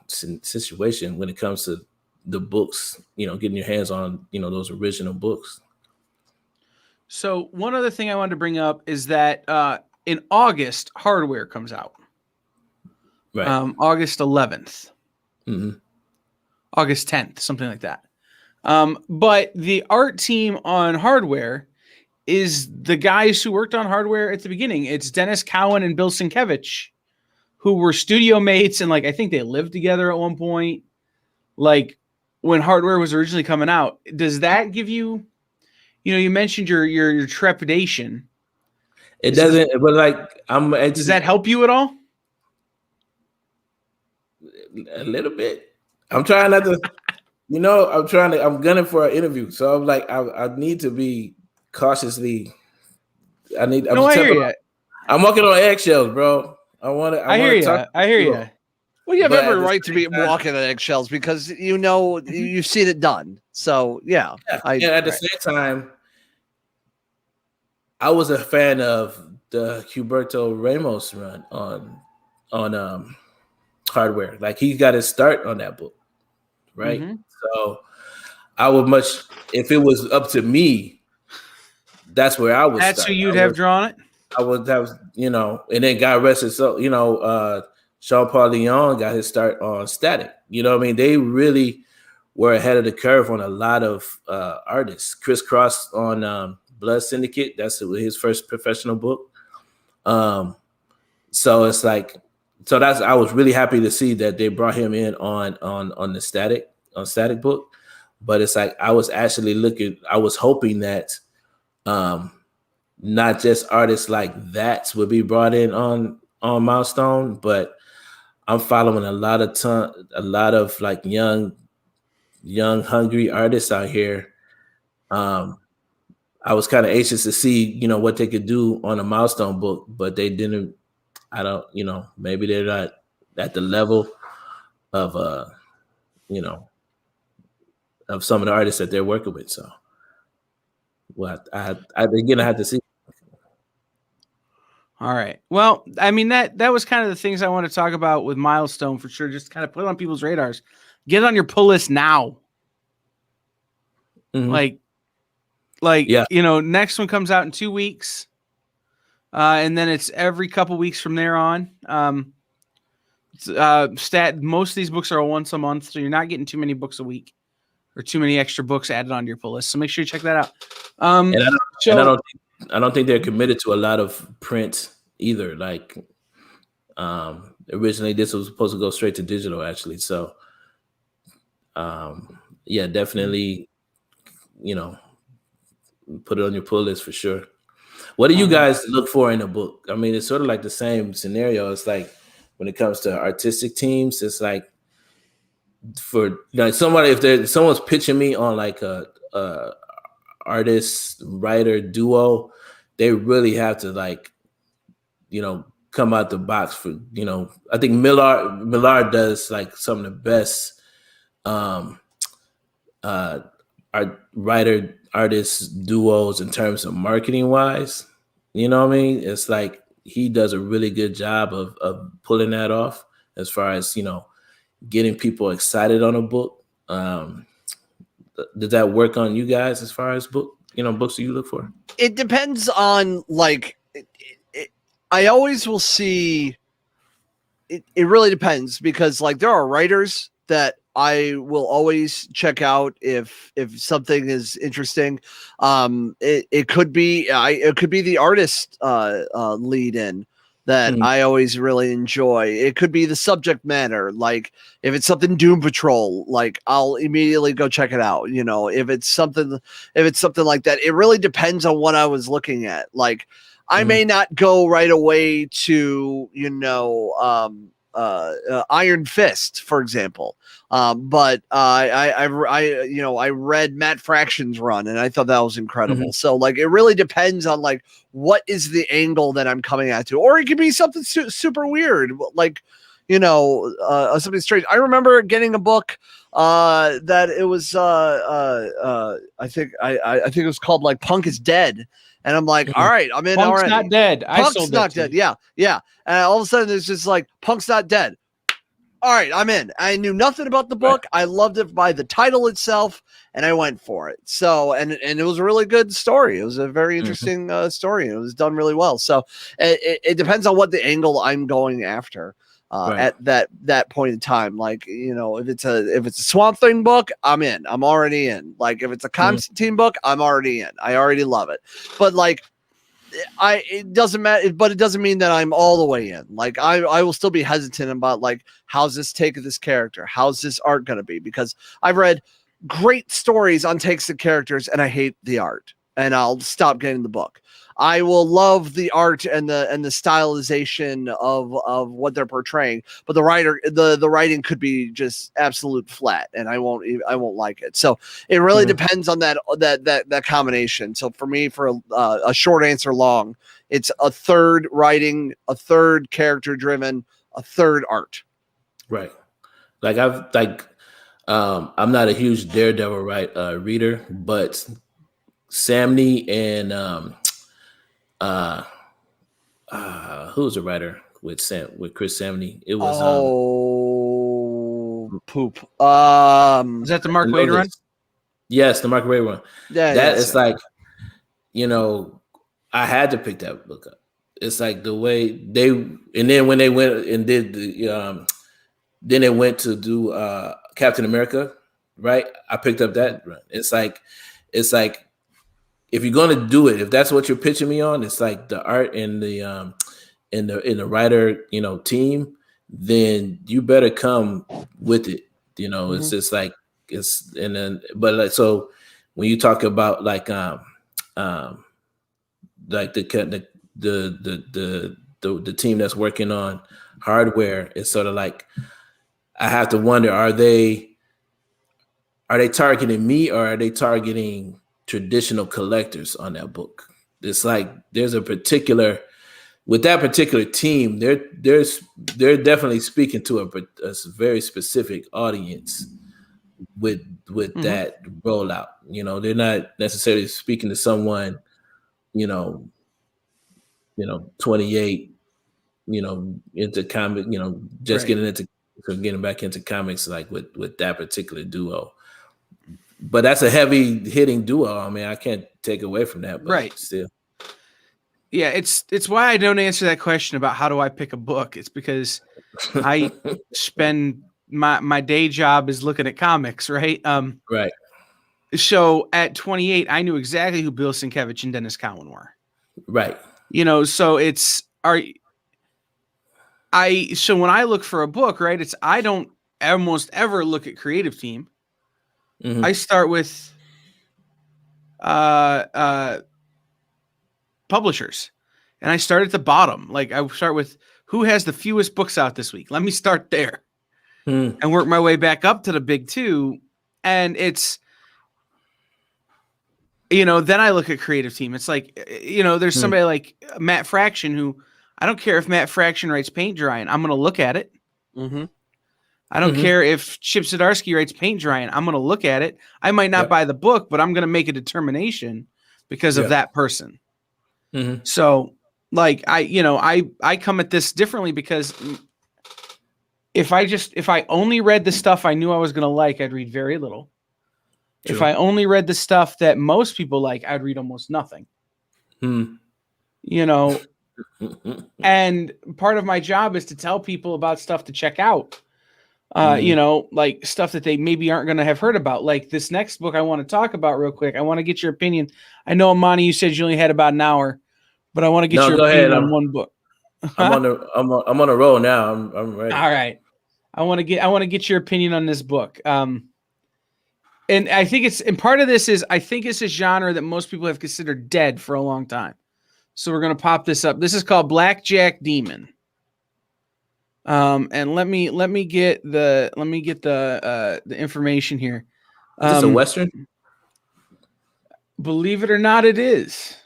situation when it comes to the books, getting your hands on, those original books. So one other thing I wanted to bring up is that in August, Hardware comes out. Right. August 11th. Mm-hmm. August 10th, something like that. But the art team on Hardware is the guys who worked on Hardware at the beginning. It's Dennis Cowan and Bill Sienkiewicz, who were studio mates, and I think they lived together at one point. When Hardware was originally coming out, does that give you, you mentioned your trepidation? It doesn't, but does that help you at all? A little bit. I'm trying not to, I'm gunning for an interview. So I'm I need to be cautiously. I hear you. I'm walking on eggshells, bro. I hear you. I hear you. Well, you have every right to be walking on eggshells because you've seen it done. So yeah. At the same time, I was a fan of the Humberto Ramos run on Hardware. He got his start on that book, right? Mm-hmm. So I would if it was up to me, that's where I would. That's start. Who you'd have drawn it. I would have, and then God rest his soul. Jean Paul Leon got his start on Static. They really were ahead of the curve on a lot of artists. Chris Cross on Blood Syndicate. That's his first professional book. So it's I was really happy to see that they brought him in on the Static book. But it's I was actually I was hoping that not just artists like that would be brought in on Milestone, but I'm following a lot of young hungry artists out here. I was kind of anxious to see, what they could do on a Milestone book, but they didn't. I don't, maybe they're not at the level of, of some of the artists that they're working with. So, I have to see. All right. Well, I mean, that was kind of the things I want to talk about with Milestone for sure. Just kind of put it on people's radars. Get it on your pull list now. Mm-hmm. Next one comes out in 2 weeks. And then it's every couple weeks from there on. Most of these books are once a month, so you're not getting too many books a week or too many extra books added onto your pull list. So make sure you check that out. I don't think they're committed to a lot of print either. Originally this was supposed to go straight to digital, actually. So, definitely, put it on your pull list for sure. What do you guys look for in a book? I mean, it's sort of like the same scenario. It's when it comes to artistic teams, it's for somebody, if someone's pitching me on a artist writer duo, they really have to come out the box for, I think Millard does some of the best writer artist duos in terms of marketing wise. You know what I mean? It's he does a really good job of pulling that off as far as, getting people excited on a book. Does that work on you guys as far as books that you look for? It depends on I always will see it really depends because there are writers that I will always check out if something is interesting. It could be the artist lead in that I always really enjoy. It could be the subject matter. If it's something Doom Patrol, I'll immediately go check it out. If it's something like that, it really depends on what I was looking at. I may not go right away to, Iron Fist, for example. But I read Matt Fraction's run, and I thought that was incredible. So like, it really depends on like what is the angle that I'm coming at to, or it could be something super weird, like something strange. I remember getting a book that it was I think it was called like Punk is Dead. And I'm like, all right, I'm in Punk's already. not dead. Punk's not dead. Yeah. And all of a sudden, it's just like, Punk's not dead. All right, I'm in. I knew nothing about the book. Right. I loved it by the title itself, and I went for it. So, and it was a really good story. It was a very interesting story, and it was done really well. So, it depends on what the angle I'm going after. At that point in time, like, if it's a Swamp Thing book, I'm in. I'm already in. Like, if it's a Constantine book, I'm already in. I already love it. But like, it doesn't matter. But it doesn't mean that I'm all the way in. Like, I will still be hesitant about like, how's this take of this character? How's this art going to be? Because I've read great stories on takes of characters, and I hate the art, and I'll stop getting the book. I will love the art and the stylization of what they're portraying, but the writing could be just absolute flat, and I won't like it. So it really depends on that combination. So for me, for a short answer long, it's a third writing, a third character driven, a third art. Right. Like I'm not a huge Daredevil reader, but Samney and who's the writer with Chris Samney? It was poop. Is that the Mark Waid run? Yes, the Mark Waid run. Yeah, that is like, I had to pick that book up. It's like the way and then when they went and did the then they went to do Captain America, right? I picked up that run. It's like if you're going to do it, if that's what you're pitching me on, it's like the art and the writer, team, then you better come with it. It's just like so when you talk about like the team that's working on hardware, it's sort of like, I have to wonder, are they targeting me, or are they targeting traditional collectors on that book? It's like there's with that particular team, they're definitely speaking to a very specific audience with that rollout. They're not necessarily speaking to someone 28 into comic, just getting back into comics, like with that particular duo. But that's a heavy hitting duo. I mean, I can't take away from that, but still. Yeah, it's why I don't answer that question about how do I pick a book. It's because I spend my day job is looking at comics, right? Right. So at 28, I knew exactly who Bill Sienkiewicz and Dennis Cowan were. Right. So so when I look for a book, right, I don't almost ever look at creative team. I start with publishers, and I start at the bottom. Like, I start with who has the fewest books out this week. Let me start there and work my way back up to the big two. And it's, then I look at creative team. It's like, there's somebody like Matt Fraction, who I don't care if Matt Fraction writes paint drying. I'm going to look at it. I don't care if Chip Zdarsky writes paint drying. I'm going to look at it. I might not buy the book, but I'm going to make a determination because of that person. So like, I come at this differently, because if I only read the stuff I knew I was going to like, I'd read very little. True. If I only read the stuff that most people like, I'd read almost nothing. And part of my job is to tell people about stuff to check out. Like stuff that they maybe aren't going to have heard about. Like this next book I want to talk about real quick. I want to get your opinion. I know, Imani, you said you only had about an hour, but I want to get your opinion on one book. I'm on a roll now. I'm ready. All right. I want to get your opinion on this book. And I think part of this is, I think it's a genre that most people have considered dead for a long time. So we're going to pop this up. This is called Blackjack Demon. And let me get the information here. Is this a Western? Believe it or not, it is.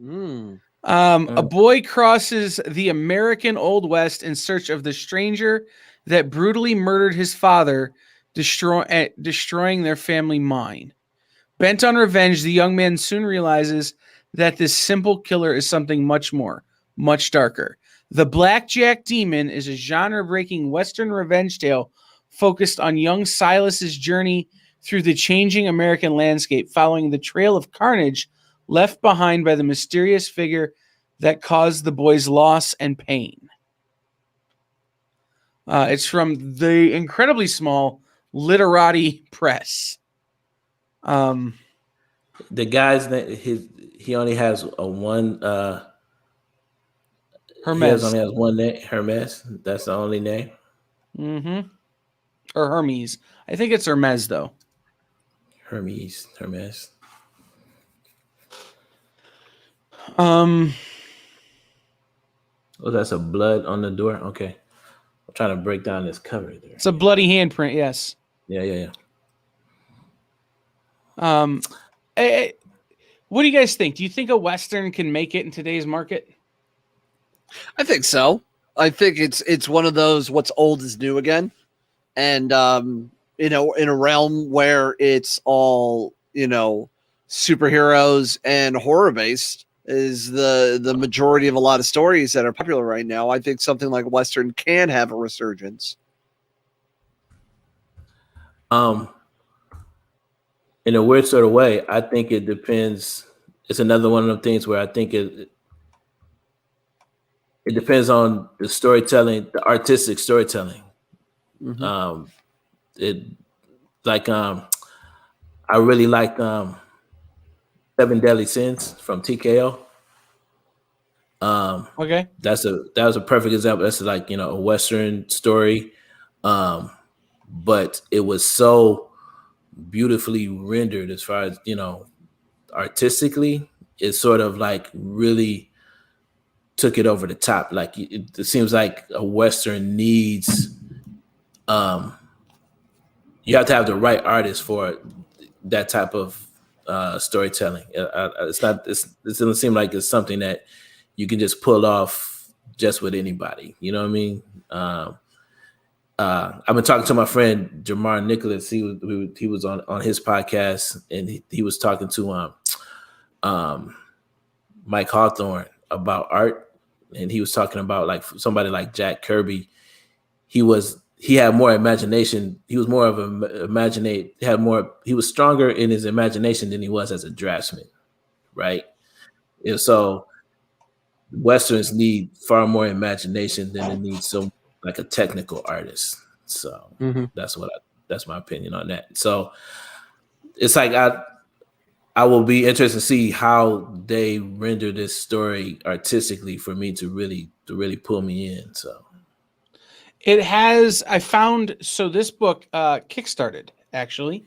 Mm. A boy crosses the American Old West in search of the stranger that brutally murdered his father, destroying their family mine. Bent on revenge, the young man soon realizes that this simple killer is something much more, much darker. The Blackjack Demon is a genre-breaking Western revenge tale focused on young Silas's journey through the changing American landscape, following the trail of carnage left behind by the mysterious figure that caused the boy's loss and pain. It's from the incredibly small Literati Press. The guy's name, he only has a one. Hermes. Only has one name. Hermes. That's the only name. Mm-hmm. Or Hermes. I think it's Hermes though. Hermes. Um. Oh, that's a blood on the door. Okay, I'm trying to break down this cover there. It's a bloody handprint. Yes. Yeah. What do you guys think? Do you think a Western can make it in today's market? I think so. I think it's one of those what's old is new again, and in a realm where it's all superheroes and horror based is the majority of a lot of stories that are popular right now. I think something like Western can have a resurgence. In a weird sort of way, I think it depends. It's another one of the things where I think it depends on the storytelling, the artistic storytelling. Mm-hmm. I really liked Seven Deadly Sins from TKO. Okay. That was a perfect example. That's like, a Western story. But it was so beautifully rendered as far as, artistically. It sort of like really took it over the top. Like it seems like a Western needs, you have to have the right artist for that type of storytelling. It doesn't seem like it's something that you can just pull off just with anybody. You know what I mean? I've been talking to my friend Jamar Nicholas. He was on his podcast, and he was talking to Mike Hawthorne about art, and he was talking about like somebody like Jack Kirby. He had more imagination. He was more of he was stronger in his imagination than he was as a draftsman, right? And so Westerns need far more imagination than it needs like a technical artist. So that's my opinion on that. So it's like I will be interested to see how they render this story artistically for me to really pull me in. So I found this book kickstarted actually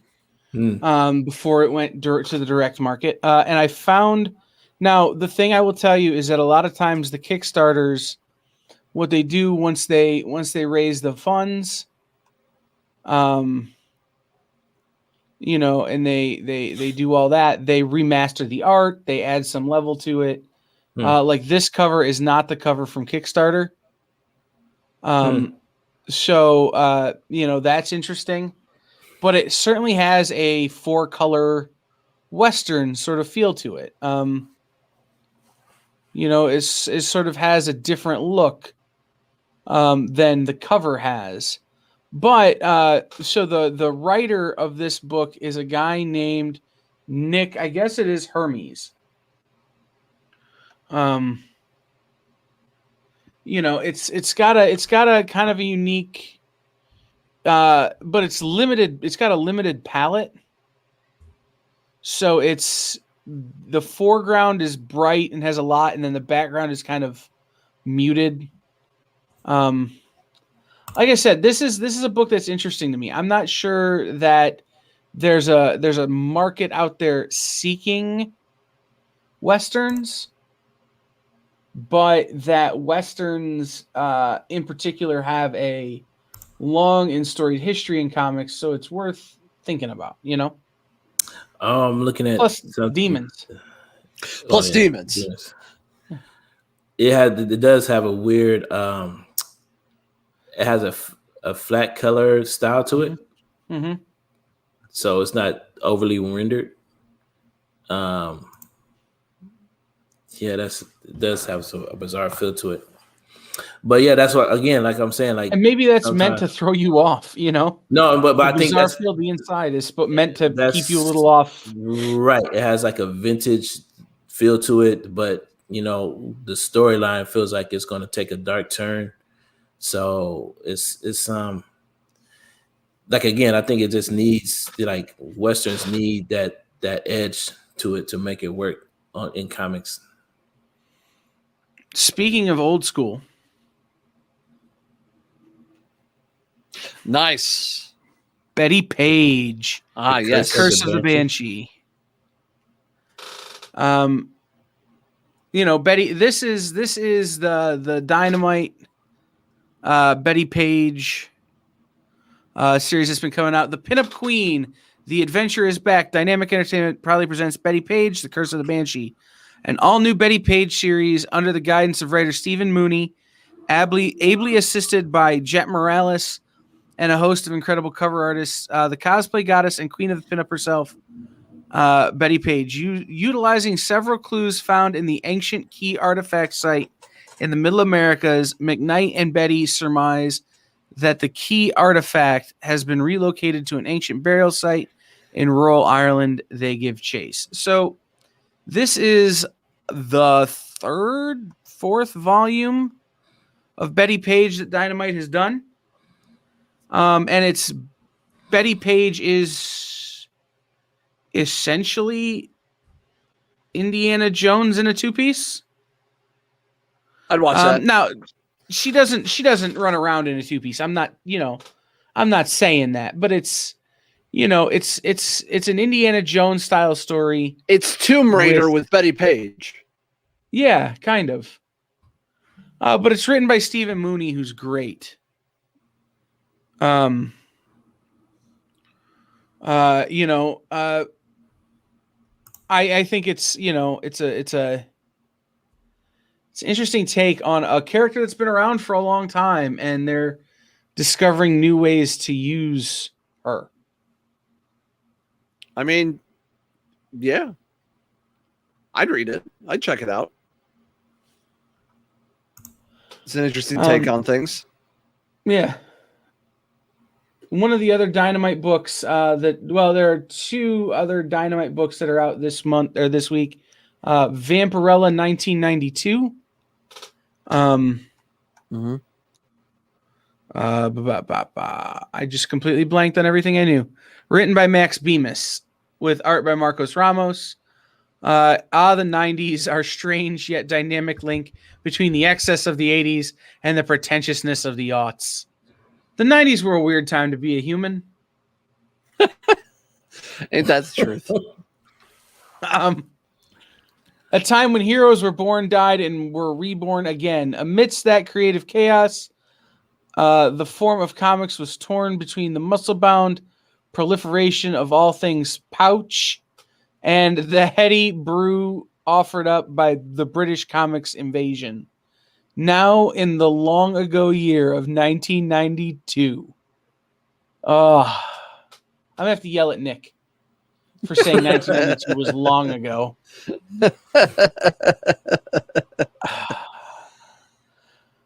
before it went to the direct market, and I found. Now the thing I will tell you is that a lot of times the Kickstarters, what they do once they raise the funds, and they do all that, they remaster the art, they add some level to it. Like this cover is not the cover from Kickstarter. So that's interesting, but it certainly has a 4-color Western sort of feel to it. It sort of has a different look than the cover has. But so the writer of this book is a guy named Nick. I guess it is Hermes. It's got a kind of a unique, but it's limited. It's got a limited palette. So the foreground is bright and has a lot, and then the background is kind of muted. Like I said, this is a book that's interesting to me. I'm not sure that there's a market out there seeking Westerns, but that Westerns in particular have a long and storied history in comics, so it's worth thinking about, I'm looking at Plus something. demons. Plus demons. Yes. It does have a weird it has a flat color style to it. Mm-hmm. So it's not overly rendered. Yeah, it does have a bizarre feel to it. But yeah, that's what, again, like I'm saying, like, And maybe that's meant to throw you off, No, but I think bizarre feel the inside is meant to keep you a little off. Right. It has like a vintage feel to it, but the storyline feels like it's going to take a dark turn. So it's like, again, I think it just needs, like, Westerns need that edge to it to make it work in comics. Speaking of old school, nice. Betty Page. Yes. Curse of the Banshee. Betty, this is the Dynamite Betty Page series that's been coming out. The Pinup Queen, The Adventure is Back. Dynamic Entertainment proudly presents Betty Page, The Curse of the Banshee, an all-new Betty Page series under the guidance of writer Stephen Mooney, ably assisted by Jet Morales, and a host of incredible cover artists. The cosplay goddess and queen of the pinup herself, Betty Page, utilizing several clues found in the ancient key artifact site in the Middle Americas. McKnight and Betty surmise that the key artifact has been relocated to an ancient burial site in rural Ireland. They give chase. So this is the fourth volume of Betty Page that Dynamite has done. And it's Betty Page is essentially Indiana Jones in a two-piece. I'd watch that. Now, she doesn't run around in a two-piece. I'm not saying that, but it's an Indiana Jones style story. It's Tomb Raider with Betty Page. Yeah, kind of. But it's written by Stephen Mooney, who's great. I think it's an interesting take on a character that's been around for a long time, and they're discovering new ways to use her. I mean, yeah, I'd read it. I'd check it out. It's an interesting take on things. Yeah. One of the other Dynamite books there are two other Dynamite books that are out this month or this week. Vampirella 1992. I just completely blanked on everything I knew. Written by Max Bemis with art by Marcos Ramos. The 90s are strange yet dynamic link between the excess of the 80s and the pretentiousness of the aughts. The 90s were a weird time to be a human. Ain't that the truth? A time when heroes were born, died, and were reborn again. Amidst that creative chaos, the form of comics was torn between the muscle-bound proliferation of all things pouch and the heady brew offered up by the British comics invasion. Now, in the long ago year of 1992. I'm going to have to yell at Nick for saying 1992 was long ago.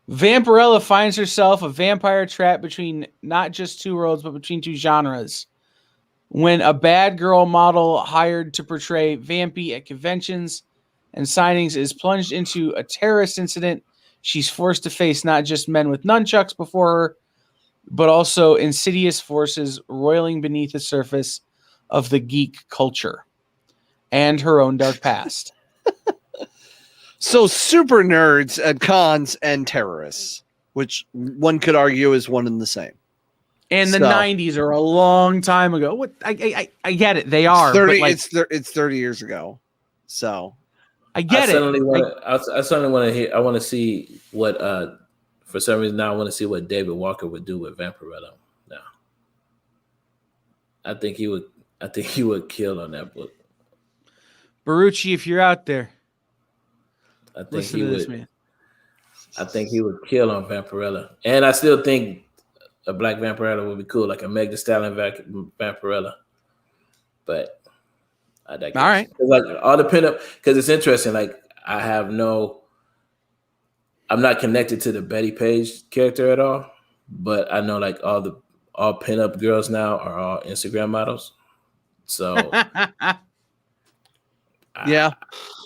Vampirella finds herself a vampire trapped between not just two worlds, but between two genres. When a bad girl model hired to portray Vampy at conventions and signings is plunged into a terrorist incident, she's forced to face not just men with nunchucks before her, but also insidious forces roiling beneath the surface of the geek culture and her own dark past. So super nerds at cons and terrorists, which one could argue is one and the same. And the 90s are a long time ago. What I get it, they are. 30, but it's 30 years ago. So I get it. I suddenly want to hear. I want to see what. For some reason now, I want to see what David Walker would do with Vampirella. Now, I think he would. I think he would kill on that book. Barucci, if you're out there, I think listen he to would. this, man. I think he would kill on Vampirella, and I still think a black Vampirella would be cool, like a Meg Thee Stallion Vampirella. But I digress. All right, like all the pinup, because it's interesting. Like I'm not connected to the Betty Page character at all, but I know like all pinup girls now are all Instagram models. So yeah,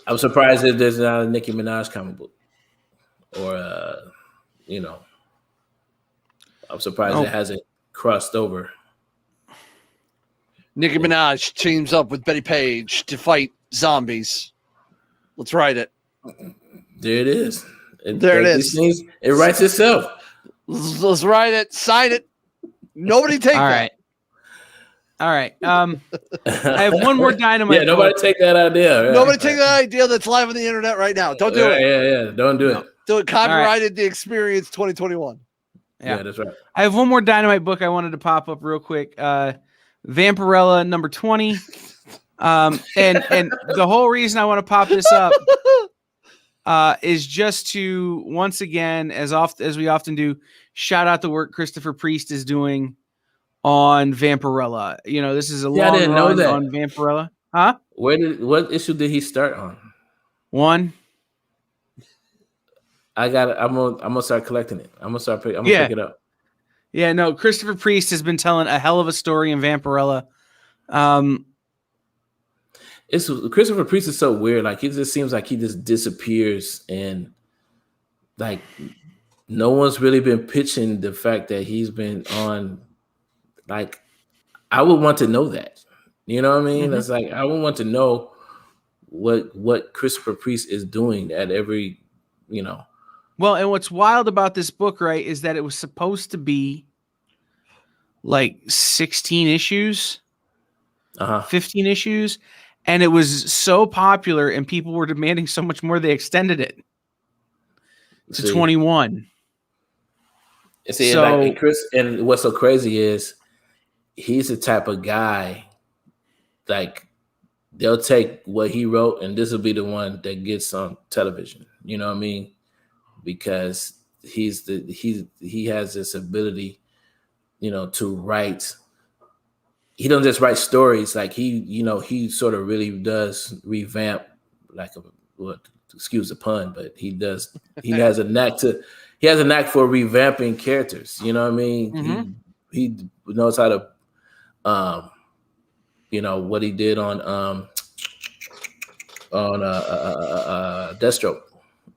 I'm surprised that there's not a Nicki Minaj comic book, or I'm surprised it hasn't crossed over. Nicki Minaj teams up with Betty Page to fight zombies. Let's write it. There it is. There it is. It writes itself. Let's write it. Sign it. Nobody take that. All right. I have one more dynamite. Yeah, nobody take that idea. Right? Nobody take that idea that's live on the internet right now. Don't do it. Yeah. Don't do it. Do it. Copyrighted The Experience 2021. Yeah, that's right. I have one more dynamite book I wanted to pop up real quick. Vampirella number 20. And the whole reason I want to pop this up is just to once again, as we often do, shout out the work Christopher Priest is doing on Vampirella. This is a long run on Vampirella. Huh? What issue did he start on? 1. I'm gonna start collecting it. I'm gonna pick it up. Yeah, no, Christopher Priest has been telling a hell of a story in Vampirella. Christopher Priest is so weird. Like, he just seems like he just disappears, and like no one's really been pitching the fact that he's been on. Like, I would want to know that. You know what I mean? That's like, I would want to know what Christopher Priest is doing at every. Well, and what's wild about this book, right, is that it was supposed to be like 16 issues, 15 issues, and it was so popular and people were demanding so much more, they extended it to 21. And what's so crazy is he's the type of guy, like, they'll take what he wrote and this will be the one that gets on television. You know what I mean? Because he has this ability, to write. He don't just write stories. Like, he sort of really does revamp, excuse the pun, but he does. He has a knack for revamping characters. You know what I mean? Mm-hmm. He knows how to, what he did on Deathstroke.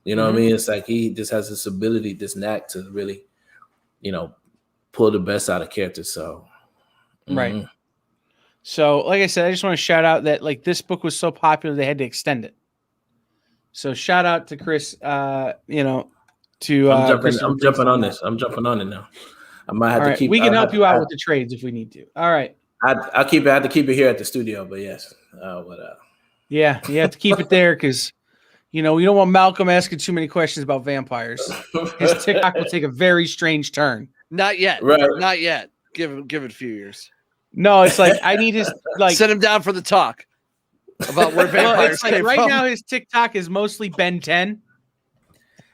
You know what I mean? It's like he just has this ability, this knack to really, pull the best out of characters. So, right. So, like I said, I just want to shout out that like this book was so popular they had to extend it. So, shout out to Chris. I'm jumping on this. I'm jumping on it now. I might have to keep. We can help you out with the trades if we need to. All right. I have to keep it here at the studio, but yes. Yeah, you have to keep it there because. We don't want Malcolm asking too many questions about vampires. His TikTok will take a very strange turn. Not yet. Right. Not yet. Give it a few years. No, it's like I need his set him down for the talk about where vampires came right from. Now his TikTok is mostly Ben 10.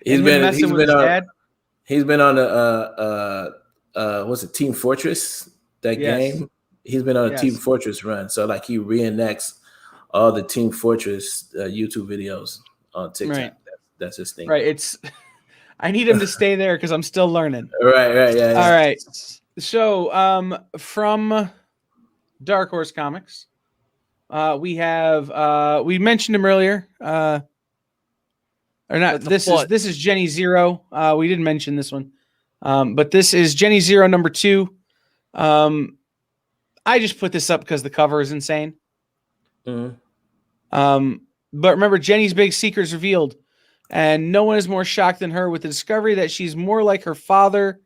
He's been on what's it, Team Fortress? That game. He's been on a Team Fortress run. So like he reenacts all the Team Fortress YouTube videos on TikTok. Right. That's his thing. Right. I need him to stay there because I'm still learning. Right. Yeah. All right. So from Dark Horse Comics, we have we mentioned him earlier. Or not. This is Jenny Zero. We didn't mention this one. But this is Jenny Zero number 2. I just put this up because the cover is insane. Mm-hmm. But remember, Jenny's big secret is revealed, and no one is more shocked than her with the discovery that she's more like her father,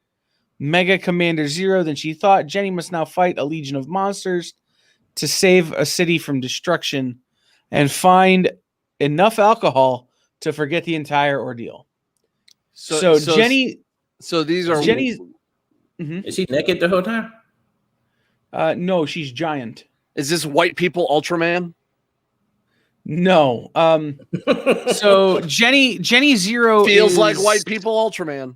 Mega Commander Zero, than she thought. Jenny must now fight a legion of monsters to save a city from destruction and find enough alcohol to forget the entire ordeal. So Jenny. So these are Jenny's. Is she naked the whole time? No, she's giant. Is this white people Ultraman? No. So Jenny Zero Feels is, like white people Ultraman.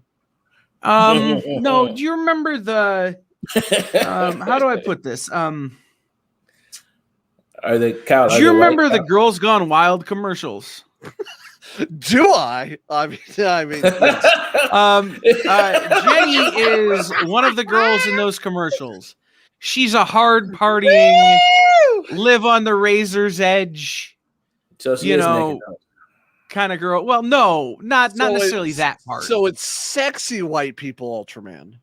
No. Do you remember the? How do I put this? Are the cow? Do you remember the Girls Gone Wild commercials? Do I? I mean, yes. Jenny is one of the girls in those commercials. She's a hard partying, live on the razor's edge, so she is naked, kind of girl. Well, no, not So necessarily that part. So it's sexy white people Ultraman.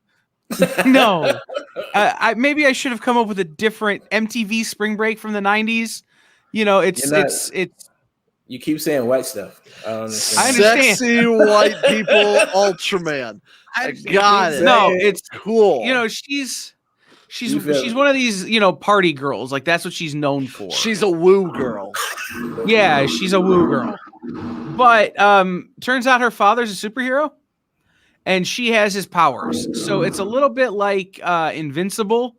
No, maybe I should have come up with a different MTV Spring Break from the 90s. It's You keep saying white stuff. I don't understand. I understand. Sexy white people Ultraman. I got it. No, it's cool. She's one of these, party girls. Like that's what she's known for. She's a woo girl. Yeah, she's a woo girl. But turns out her father's a superhero and she has his powers. So it's a little bit like Invincible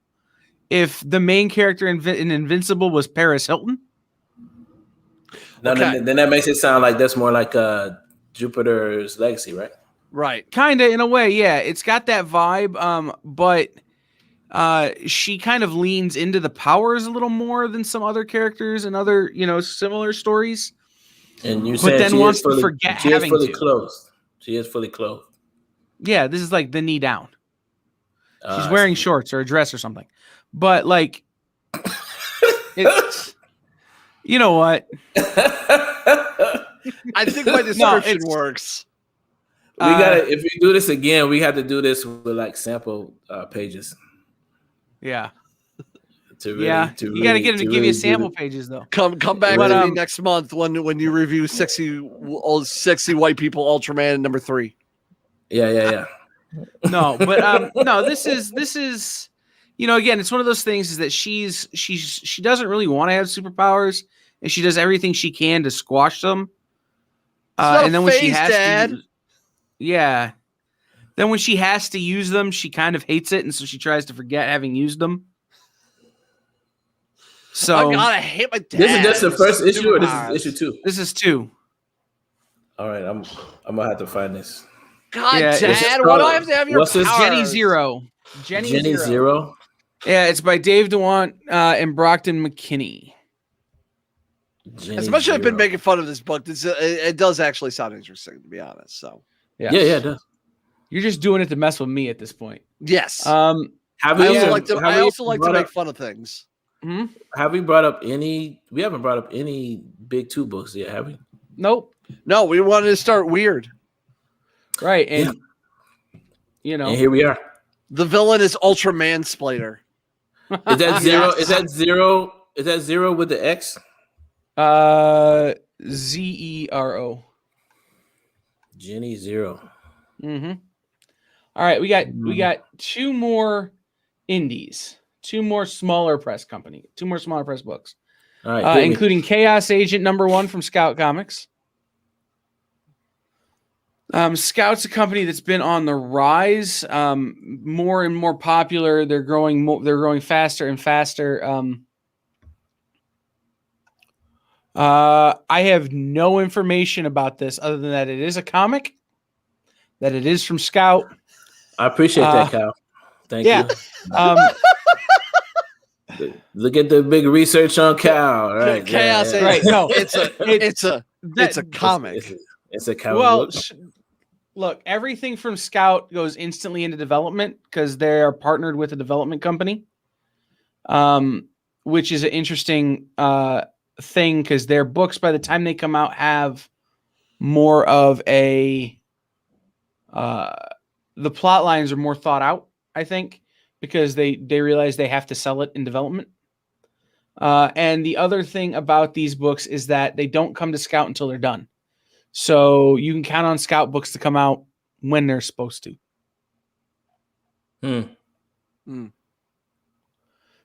if the main character in Invincible was Paris Hilton. No, Okay. then that makes it sound like that's more like Jupiter's Legacy, right? Right. Kind of in a way, yeah. It's got that vibe, but she kind of leans into the powers a little more than some other characters and other, similar stories. And you But said then wants to forget she is having fully to. clothed. She is fully clothed. Yeah, this is like the knee down. She's I wearing see. shorts or a dress or something. But like, it's, you know what? I think my description works. We gotta. If we do this again, we have to do this with like sample pages. Yeah. To You got to get him to give you sample pages though. Come back But, to me next month when you review sexy white people Ultraman number 3. Yeah. No, but no, this is again, it's one of those things is that she doesn't really want to have superpowers and she does everything she can to squash them. And then when she has to then when she has to use them, she kind of hates it and so she tries to forget having used them. So I gotta hit my dad. This is just the first issue, or this is issue 2? This is 2. All right, I'm gonna have to find this. God, Yeah, Dad, why do I have to have your What's this? powers? Jenny Zero. Jenny Zero. Yeah, it's by Dave DeWant and Brockton McKinney. As much as I've been Zero. making fun of this book, it does actually sound interesting, to be honest. So Yeah, it does. You're just doing it to mess with me at this point. yes, Have I we also like to make fun of things. Have we brought up any? We haven't brought up any big 2 books yet, have we? Nope. No, we wanted to start weird. Right, and And here we are. The villain is Ultraman Splater. Is that zero? Is that zero? Is that zero with the X? Zero. Jenny Zero. Mm-hmm. All right, we got 2 more indies, 2 more smaller press books, All right, including Chaos Agent #1 from Scout Comics. Scout's a company that's been on the rise, more and more popular. They're growing faster and faster. I have no information about this other than that it is a comic, that it is from Scout. I appreciate that, Kyle. Thank you. Look at the big research on Cal. Right? Chaos Agent. Right. No, it's a comic. It's a comic. Well, book. look, everything from Scout goes instantly into development because they are partnered with a development company, which is an interesting thing because their books, by the time they come out, have more of a the plot lines are more thought out, I think, because they realize they have to sell it in development. And the other thing about these books is that they don't come to Scout until they're done. So you can count on Scout books to come out when they're supposed to.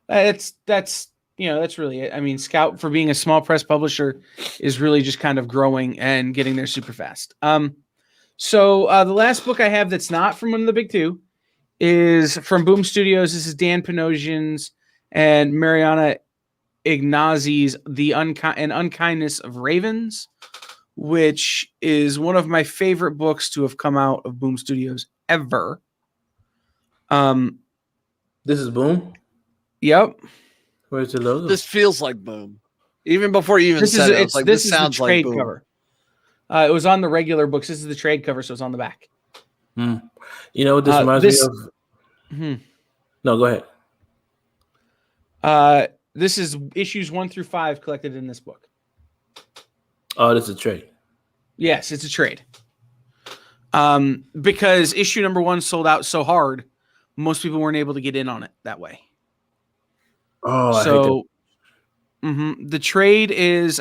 That's that's really it. I mean, Scout, for being a small press publisher, is really just kind of growing and getting there super fast. So the last book I have that's not from one of the big two is from Boom Studios. This is Dan Panosian's and Mariana Ignazzi's An Unkindness of Ravens, which is one of my favorite books to have come out of Boom Studios ever. This is Boom? Yep. Where's the logo? This feels like Boom. Even before you even said it, I was like, this sounds like Boom. Cover. It was on the regular books. This is the trade cover, so it's on the back. You know what this reminds me of? No, go ahead. This is issues 1 through 5 collected in this book. Oh, this is a trade. Yes, it's a trade. Because issue number 1 sold out so hard, most people weren't able to get in on it that way. Oh, so the trade is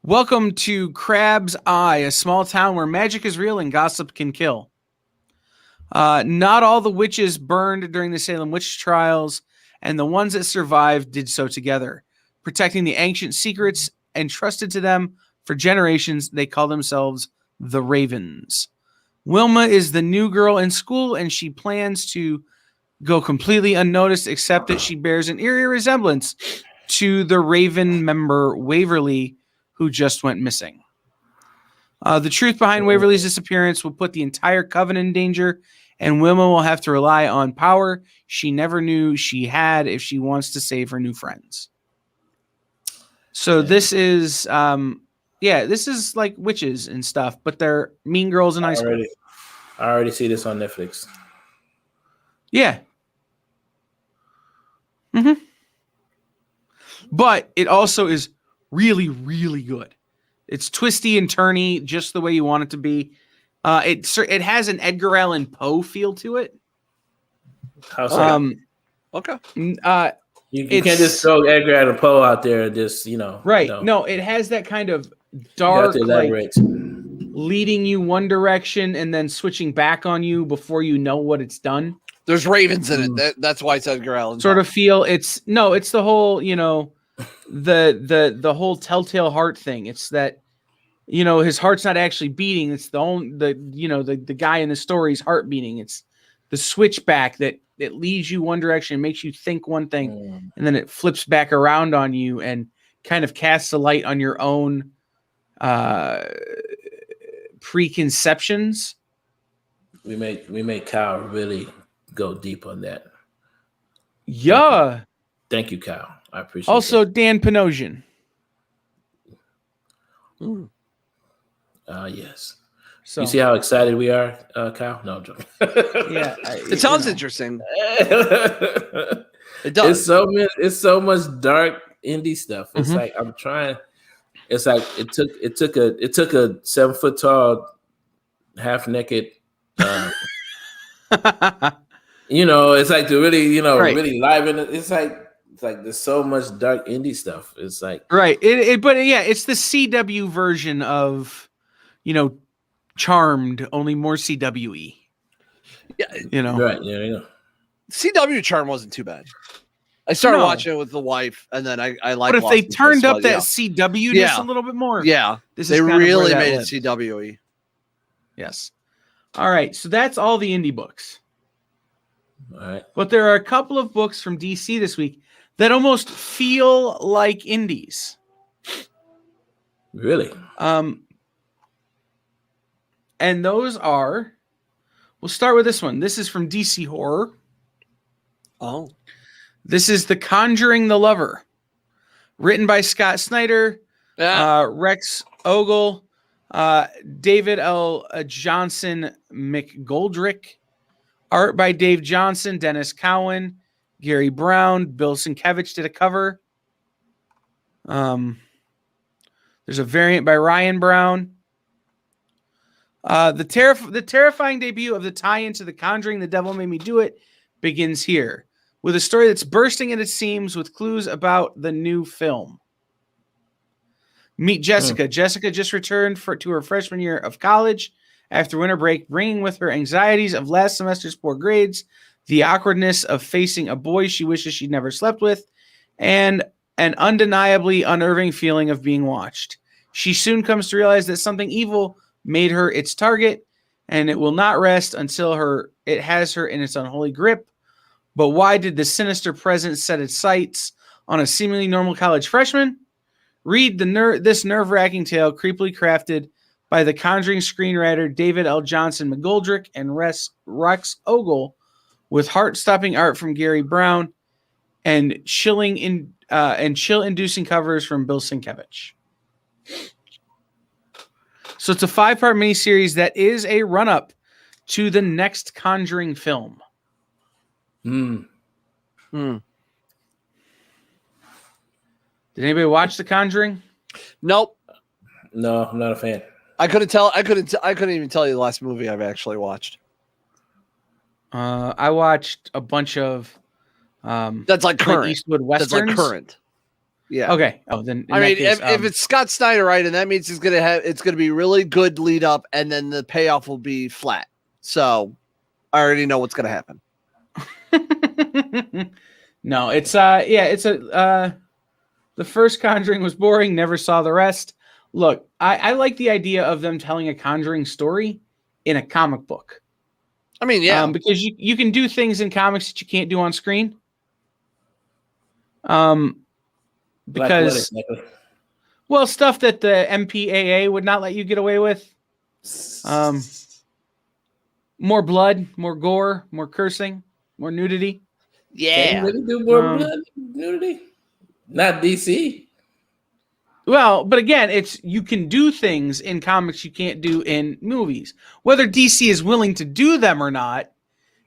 welcome to Crab's Eye, a small town where magic is real and gossip can kill. Not all the witches burned during the Salem witch trials, and the ones that survived did so together, protecting the ancient secrets entrusted to them for generations. They call themselves the Ravens. Wilma is the new girl in school, and she plans to go completely unnoticed, except that she bears an eerie resemblance to the Raven member Waverly, who just went missing. The truth behind Waverly's disappearance will put the entire Coven in danger, and Wilma will have to rely on power she never knew she had if she wants to save her new friends. So this is, this is like witches and stuff, but they're mean girls in high school. I already see this on Netflix. Yeah. But it also is really, really good. It's twisty and turny, just the way you want it to be. It has an Edgar Allan Poe feel to it. How's that? Okay. You can't just throw Edgar Allan Poe out there and just, Right. No, it has that kind of dark, like, leading you one direction and then switching back on you before you know what it's done. There's ravens in it. That's why it's Edgar Allan Poe. Sort of feel it's the whole, the whole telltale heart thing. It's that, his heart's not actually beating. It's the guy in the story's heart beating. It's the switchback that leads you one direction and makes you think one thing, and then it flips back around on you and kind of casts a light on your own preconceptions. We made Kyle really go deep on that. Yeah. Thank you, Kyle. I appreciate it. Also, Dan Panosian. Yes. So, you see how excited we are, Kyle? No, I'm joking. Yeah. It sounds interesting. It does. It's so much dark indie stuff. It's like I'm trying. It's like it took a 7 foot tall, half naked. It's like to really, really liven it. It's like there's so much dark indie stuff. It's like right. It's the CW version of, Charmed, only more CWE. Yeah, right. Yeah. CW Charm wasn't too bad. I started watching it with the wife, and then I like. But if they turned up that CW-ness a little bit more, they really made it CWE. Yes. All right, so that's all the indie books. All right, but there are a couple of books from DC this week that almost feel like indies. Really? And those are. We'll start with this one. This is from DC Horror. Oh. This is The Conjuring the Lover, written by Scott Snyder, Rex Ogle, David L. Johnson McGoldrick, art by Dave Johnson, Dennis Cowan, Gary Brown, Bill Sienkiewicz did a cover. There's a variant by Ryan Brown. The terrifying debut of the tie-in to The Conjuring, The Devil Made Me Do It, begins here, with a story that's bursting at its seams with clues about the new film. Meet Jessica. Jessica just returned to her freshman year of college after winter break, bringing with her anxieties of last semester's poor grades, the awkwardness of facing a boy she wishes she'd never slept with, and an undeniably unnerving feeling of being watched. She soon comes to realize that something evil made her its target, and it will not rest until it has her in its unholy grip. But why did the sinister presence set its sights on a seemingly normal college freshman? Read this nerve-wracking tale creepily crafted by the Conjuring screenwriter David L. Johnson McGoldrick and Rex Ogle, with heart-stopping art from Gary Brown and chill-inducing covers from Bill Sienkiewicz. So it's a 5-part miniseries that is a run-up to the next Conjuring film. Did anybody watch The Conjuring? Nope. No, I'm not a fan. I couldn't even tell you the last movie I've actually watched. I watched a bunch of that's like current Eastwood westerns. That's like current. Yeah. Okay. Oh, then I mean, if it's Scott Snyder, right, and that means it's gonna be really good lead up, and then the payoff will be flat. So I already know what's gonna happen. No, it's the first Conjuring was boring. Never saw the rest. Look, I like the idea of them telling a Conjuring story in a comic book. I mean, yeah, because you can do things in comics that you can't do on screen. Because, well, stuff that the MPAA would not let you get away with. More blood, more gore, more cursing, more nudity. Yeah. Can you really do more blood, nudity? Not DC. Well, but again, you can do things in comics you can't do in movies. Whether DC is willing to do them or not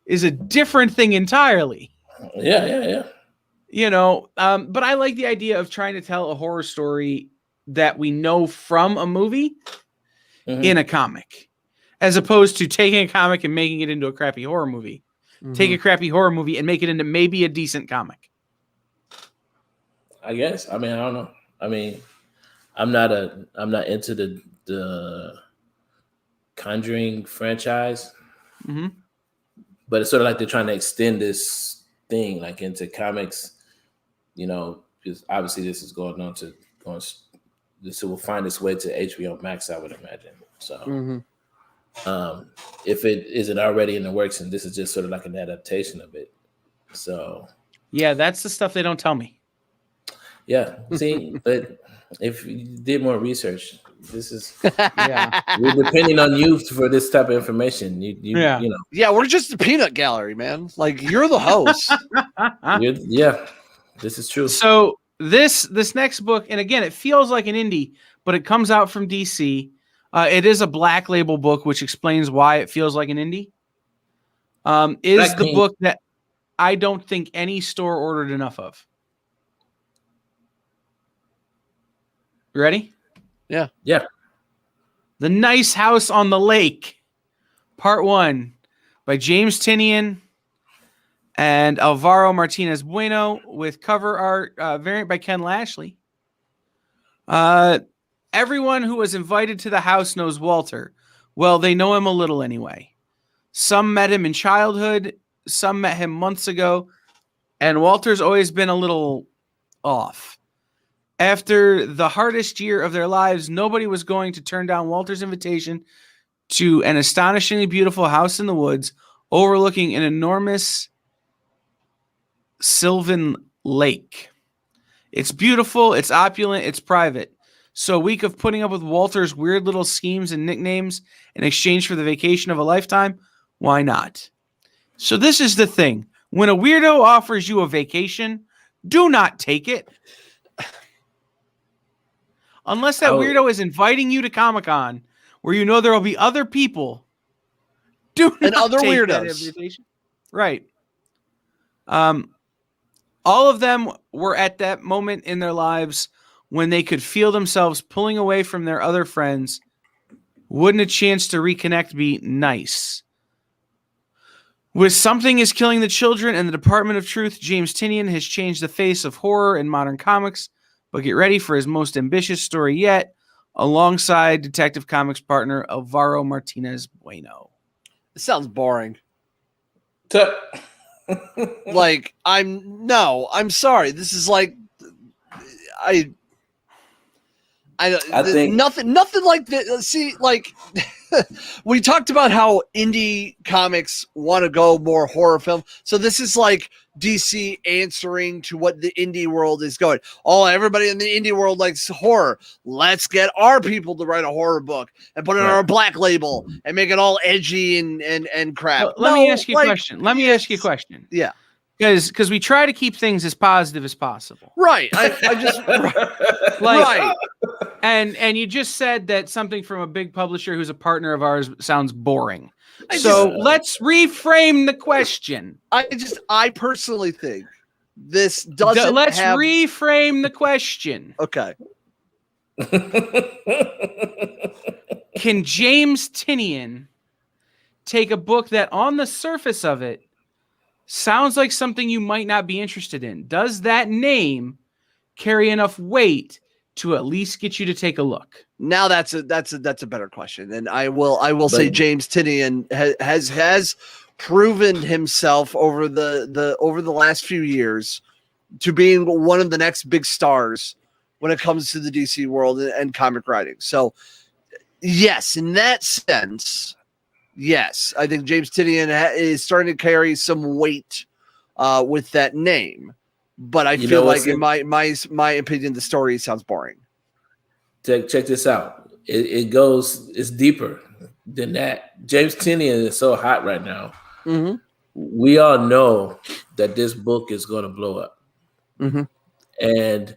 is a different thing entirely. Yeah. But I like the idea of trying to tell a horror story that we know from a movie in a comic, as opposed to taking a comic and making it into a crappy horror movie. Take a crappy horror movie and make it into maybe a decent comic. I guess. I mean, I don't know. I mean, I'm not into the Conjuring franchise, but it's sort of like they're trying to extend this thing like into comics. Because obviously this is this will find its way to HBO Max, I would imagine. So, if it isn't already in the works, and this is just sort of like an adaptation of it, so yeah, that's the stuff they don't tell me. Yeah, see, but if you did more research, this is we're depending on you for this type of information. You know. Yeah, we're just a peanut gallery, man. Like you're the host. This is true. So this next book, and again, it feels like an indie, but it comes out from DC. It is a Black Label book, which explains why it feels like an indie. Is the book that I don't think any store ordered enough of. You ready? Yeah. The Nice House on the Lake, Part 1, by James Tynion and Alvaro Martinez Bueno, with cover art variant by Ken Lashley. Everyone who was invited to the house knows Walter. Well, they know him a little anyway. Some met him in childhood, some met him months ago, and Walter's always been a little off. After the hardest year of their lives, nobody was going to turn down Walter's invitation to an astonishingly beautiful house in the woods overlooking an enormous sylvan lake. It's beautiful, it's opulent, it's private. So a week of putting up with Walter's weird little schemes and nicknames in exchange for the vacation of a lifetime, why not? So this is the thing. When a weirdo offers you a vacation, do not take it. Unless that weirdo is inviting you to Comic-Con, where you know there will be other people. And other weirdos. Right. All of them were at that moment in their lives when they could feel themselves pulling away from their other friends. Wouldn't a chance to reconnect be nice? With Something is Killing the Children and the Department of Truth, James Tynion has changed the face of horror in modern comics. But get ready for his most ambitious story yet, alongside Detective Comics partner Alvaro Martinez Bueno. It sounds boring. I'm sorry. This is like, I think nothing like that. See, like we talked about how indie comics want to go more horror film. So this is like DC answering to what the indie world is going. Oh, everybody in the indie world likes horror. Let's get our people to write a horror book and put it on our black label and make it all edgy and crap. Well, let me ask you a question. Yeah. Because we try to keep things as positive as possible. Right. I just right. And you just said that something from a big publisher who's a partner of ours sounds boring. Let's reframe the question. I personally think this doesn't Let's reframe the question. Okay. Can James Tynion take a book that on the surface of it sounds like something you might not be interested in? Does that name carry enough weight to at least get you to take a look? Now that's a better question, and I will say James Tynion has proven himself over the last few years to being one of the next big stars when it comes to the DC world and comic writing. So yes, in that sense. Yes, I think James Tynion is starting to carry some weight with that name, but I feel like, in my opinion, the story sounds boring. Check this out. It's deeper than that. James Tynion is so hot right now. Mm-hmm. We all know that this book is going to blow up. Mm-hmm. And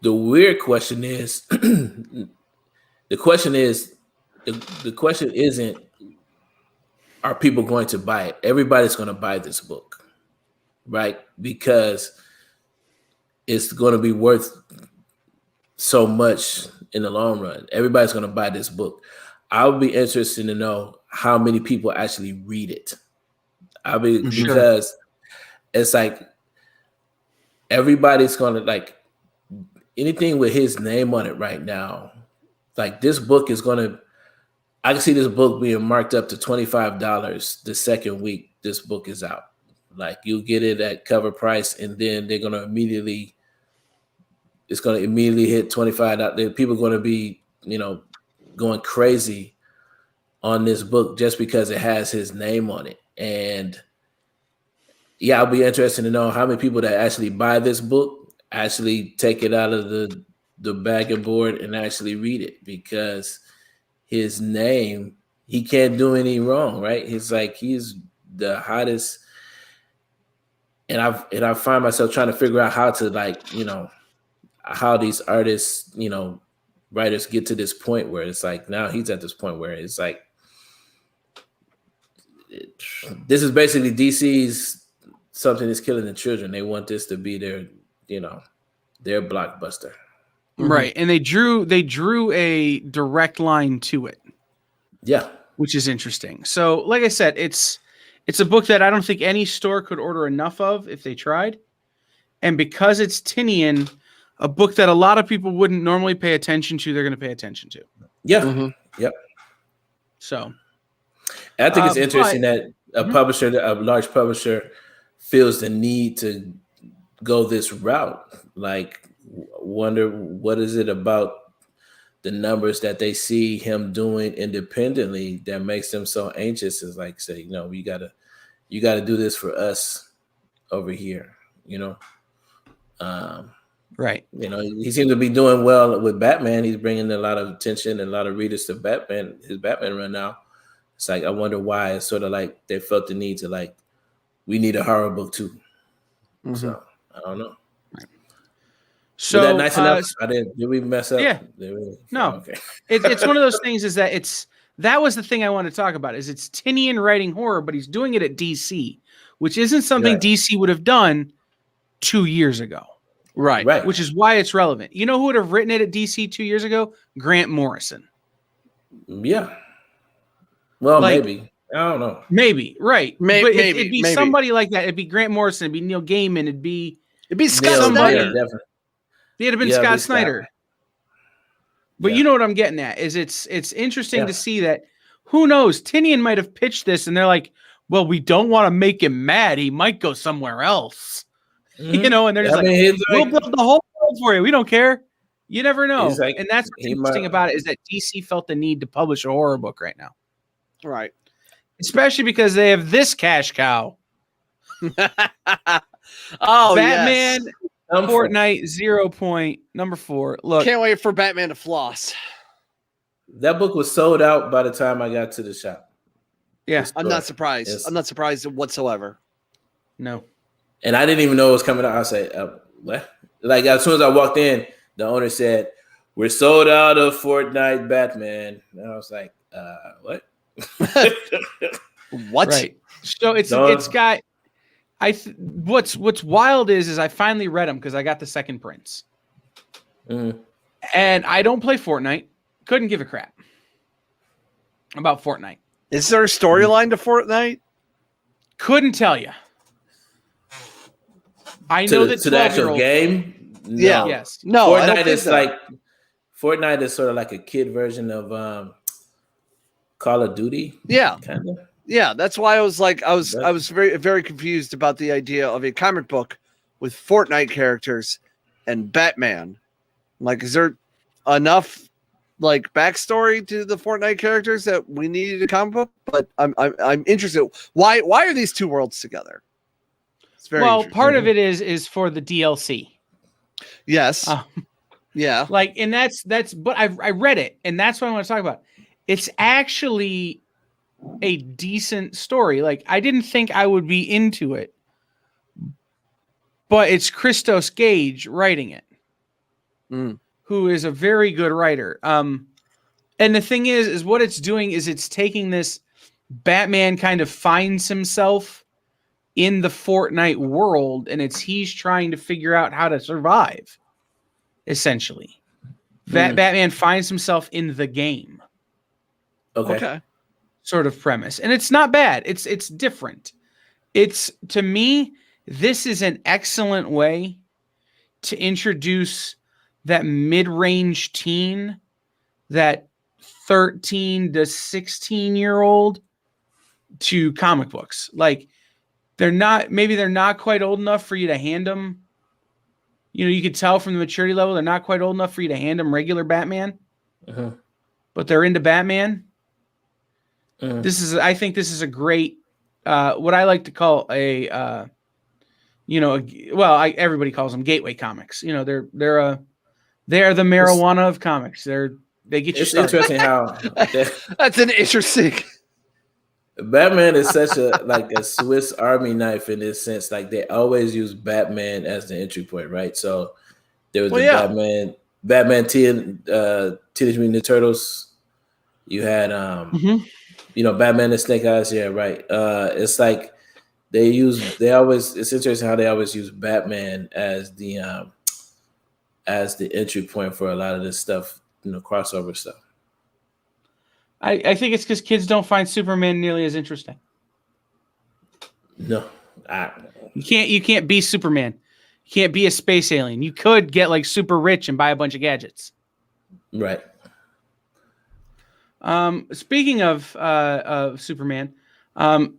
the weird question is, the question isn't, are people going to buy it? Everybody's going to buy this book, right? Because it's going to be worth so much in the long run. Everybody's going to buy this book. I'll be interested to know how many people actually read it. Because it's like everybody's going to like anything with his name on it right now. Like this book is going to, I can see this book being marked up to $25 the second week this book is out. Like you get it at cover price, and then it's going to immediately hit $25. People are going to be, going crazy on this book just because it has his name on it. And yeah, I'll be interested to know how many people that actually buy this book actually take it out of the bag and board and actually read it, because his name, he can't do any wrong, right? He's the hottest. And I find myself trying to figure out how to how these artists, writers get to this point where it's like, now he's at this point where it's like, this is basically DC's something that's killing the children. They want this to be their blockbuster. Right. And they drew a direct line to it. Yeah. Which is interesting. So, like I said, it's a book that I don't think any store could order enough of if they tried. And because it's Tynion, a book that a lot of people wouldn't normally pay attention to, they're going to pay attention to. Yeah. Mm-hmm. Yep. So, I think it's interesting that a large publisher feels the need to go this route. Like, wonder what is it about the numbers that they see him doing independently that makes them so anxious, is like, say, you gotta do this for us over here, right. He seems to be doing well with Batman. He's bringing a lot of attention and a lot of readers to Batman, his Batman run now. It's like, I wonder why it's sort of like they felt the need to we need a horror book too. Mm-hmm. So I don't know. So was that nice enough? Did we mess up? Yeah. No. Okay. It's one of those things. Is that was the thing I wanted to talk about. Is it's Tynion writing horror, but he's doing it at DC, which isn't something DC would have done 2 years ago. Right. Which is why it's relevant. You know who would have written it at DC 2 years ago? Grant Morrison. Yeah. Well, maybe. I don't know. Maybe. Right. Maybe. It'd be somebody like that. It'd be Grant Morrison. It'd be Neil Gaiman. It'd be Scott Snyder. Yeah, it'd have been Scott Snyder. But you know what I'm getting at is it's interesting to see that, who knows, Tynion might have pitched this and they're like, well, we don't want to make him mad. He might go somewhere else. Mm-hmm. And they're just we'll build the whole sold for you. We don't care. You never know. He's like, and that's what's interesting about it is that DC felt the need to publish a horror book right now. Right. Especially because they have this cash cow. Oh, Batman yes. Fortnite 0 point number 4. Look, Can't wait for Batman to floss. That book was sold out by the time I got to the shop. yeah, I'm not surprised. Yes. I'm not surprised whatsoever. no. And I didn't even know it was coming out. I said, what? Like, as soon as I walked in, the owner said, we're sold out of Fortnite Batman. And I was like, what? What? Right. So it's got what's wild is I finally read them because I got the second prints. Mm. And I don't play Fortnite. Couldn't give a crap about Fortnite. Is there a storyline to Fortnite? Couldn't tell you. I know that to the actual game. No. Yeah. Yes. No, I don't Fortnite think is so. like Fortnite is sort of like a kid version of Call of Duty. Yeah. Kind of. Yeah, that's why I was very very confused about the idea of a comic book with Fortnite characters and Batman. Like, is there enough like backstory to the Fortnite characters that we needed a comic book? But I'm interested. Why are these two worlds together? It's very part of it is for the DLC. yes, yeah, Like, and that's but I read it, and that's what I want to talk about. It's actually a decent story. Like, I didn't think I would be into it, but it's Christos Gage writing it, who is a very good writer. And the thing is what it's doing is it's taking this Batman kind of finds himself in the Fortnite world, and he's trying to figure out how to survive. Essentially, Batman finds himself in the game. okay. Sort of premise, and it's not bad. It's different. It's, to me, this is an excellent way to introduce that mid-range teen, that 13 to 16-year-old to comic books. Like, they're not quite old enough for you to hand them. You know, you could tell from the maturity level they're not quite old enough for you to hand them regular Batman, but they're into Batman. I think this is a great, what I like to call everybody calls them gateway comics. You know, they're the marijuana of comics. They get you It's started. interesting how That's an interesting. Batman is such a Swiss Army knife in this sense. Like, they always use Batman as the entry point, right? So there was Batman Teenage Mutant Ninja Turtles. You had Batman and Snake Eyes. Yeah, right. It's like it's interesting how they always use Batman as the entry point for a lot of this stuff, crossover stuff. I think it's because kids don't find Superman nearly as interesting. No, you can't be Superman. You can't be a space alien. You could get like super rich and buy a bunch of gadgets. Right. Speaking of Superman,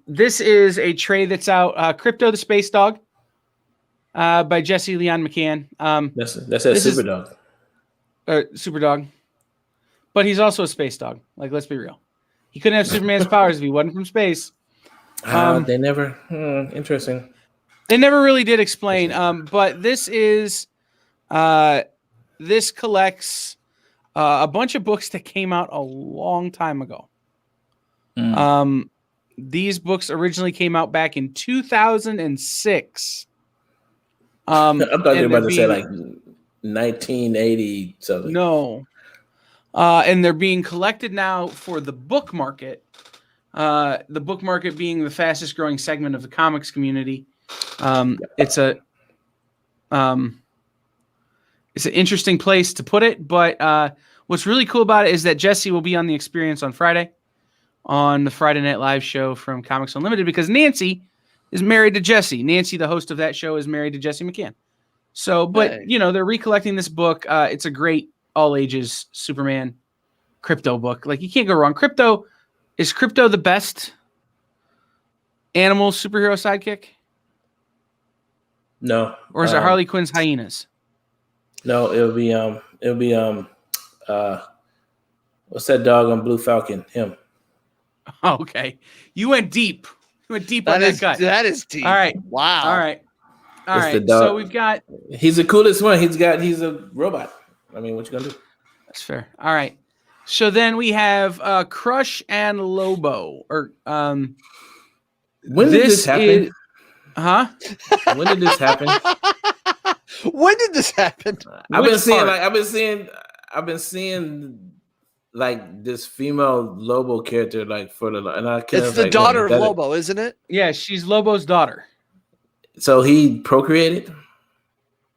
this is a trade that's out. Crypto the Space Dog, by Jesse Leon McCann. That's a super dog. Super dog. But he's also a space dog. Like, let's be real. He couldn't have Superman's powers if he wasn't from space. They never. Interesting. They never really did explain. But this is, this collects a bunch of books that came out a long time ago. These books originally came out back in 2006. I thought you were about to say like 1980 something. No. And they're being collected now for the book market. The book market being the fastest growing segment of the comics community. It's an interesting place to put it, but what's really cool about it is that Jesse will be on the Experience on Friday, on the Friday Night Live show from Comics Unlimited, because Nancy is married to Jesse. Nancy, the host of that show, is married to Jesse McCann. So, but they're recollecting this book. It's a great all ages Superman crypto book. Like, you can't go wrong. Is Crypto the best animal superhero sidekick? No. Or is it Harley Quinn's hyenas? No, it'll be what's that dog on Blue Falcon? Him. Okay, you went deep. You went deep on that gut. That is deep. All right. Wow. All right. All It's the right. dog. So we've got. He's the coolest one. He's a robot. I mean, what you gonna do? That's fair. All right. So then we have Crush and Lobo. Or When did this happen? Huh? When did this happen? When did this happen? I've Which part? been seeing like this female Lobo character like for the and I can't. It's the like, daughter of that Lobo, isn't it? Yeah, she's Lobo's daughter. So he procreated.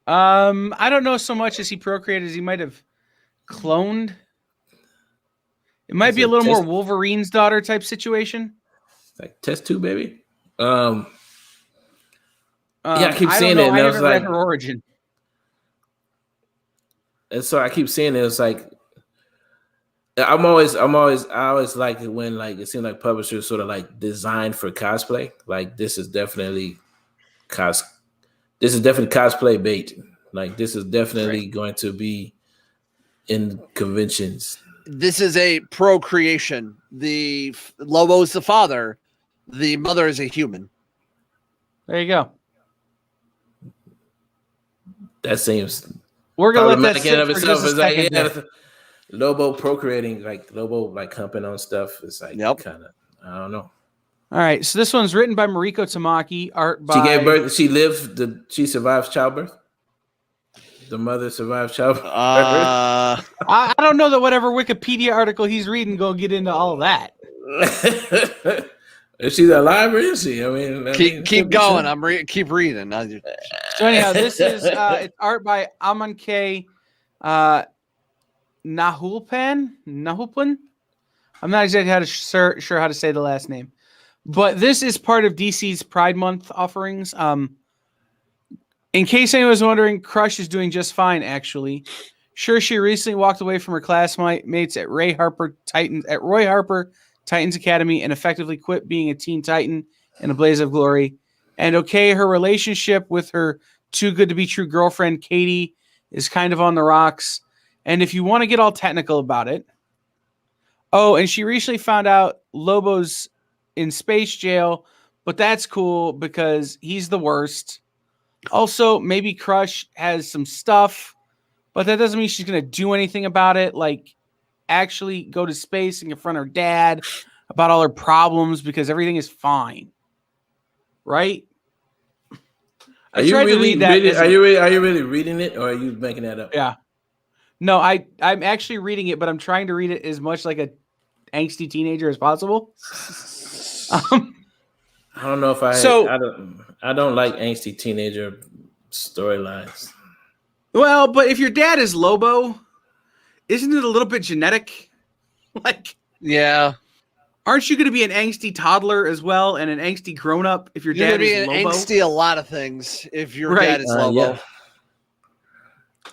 I don't know so much as he procreated as he might have cloned. It might It's be a a little more test- Wolverine's daughter type situation. Like test tube baby. Yeah, I keep I seeing don't know. it, and I I was haven't read like, her origin. and so I keep seeing it. It's like I always like it when like it seems like publishers sort of like designed for cosplay. Like this is definitely cosplay bait. Like this is definitely going to be in conventions. This is a procreation. The Lobo is the father. The mother is a human. There you go. That seems We're gonna let that problematic in sit of for itself. just a It's like second there. yeah, Lobo procreating, like Lobo like humping on stuff. It's like Yep. kind of I don't know. All right, so this one's written by Mariko Tamaki, art by. She gave birth. She survived childbirth. The mother survived childbirth. I don't know that whatever Wikipedia article he's reading go get into all of that. Is she alive or is she? I mean, keep going. Keep reading. So anyhow, this is it's art by Amanke Nahulpan. I'm not exactly sure how to say the last name, but this is part of DC's Pride Month offerings. In case anyone was wondering, Crush is doing just fine, actually. Sure, she recently walked away from her classmates at Roy Harper Titans Academy and effectively quit being a Teen Titan in a blaze of glory. And okay, her relationship with her too good to be true girlfriend, Katie, is kind of on the rocks. And if you want to get all technical about it, and she recently found out Lobo's in space jail, but that's cool because he's the worst. Also, maybe Crush has some stuff, but that doesn't mean she's going to do anything about it. Like, actually go to space and confront her dad about all her problems because everything is fine. Right? Are you really reading it, or are you making that up? Yeah. No, I'm actually reading it, but I'm trying to read it as much like a angsty teenager as possible. I don't know if I don't like angsty teenager storylines. Well, but if your dad is Lobo, isn't it a little bit genetic? Like, yeah. Aren't you going to be an angsty toddler as well and an angsty grown-up if your You're dad gonna be is an Lobo? angsty a lot of things if your Right. dad is Lobo. Yeah.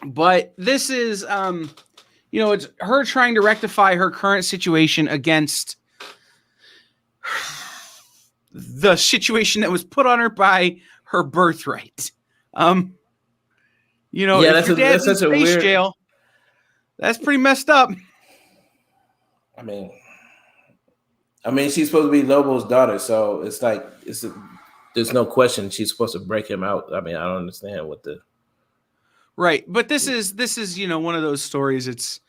But this is, it's her trying to rectify her current situation against the situation that was put on her by her birthright. If your dad's in space jail, that's pretty messed up. I mean, she's supposed to be Lobo's daughter, so it's like there's no question she's supposed to break him out. I mean, I don't understand what the right, but this is one of those stories. It's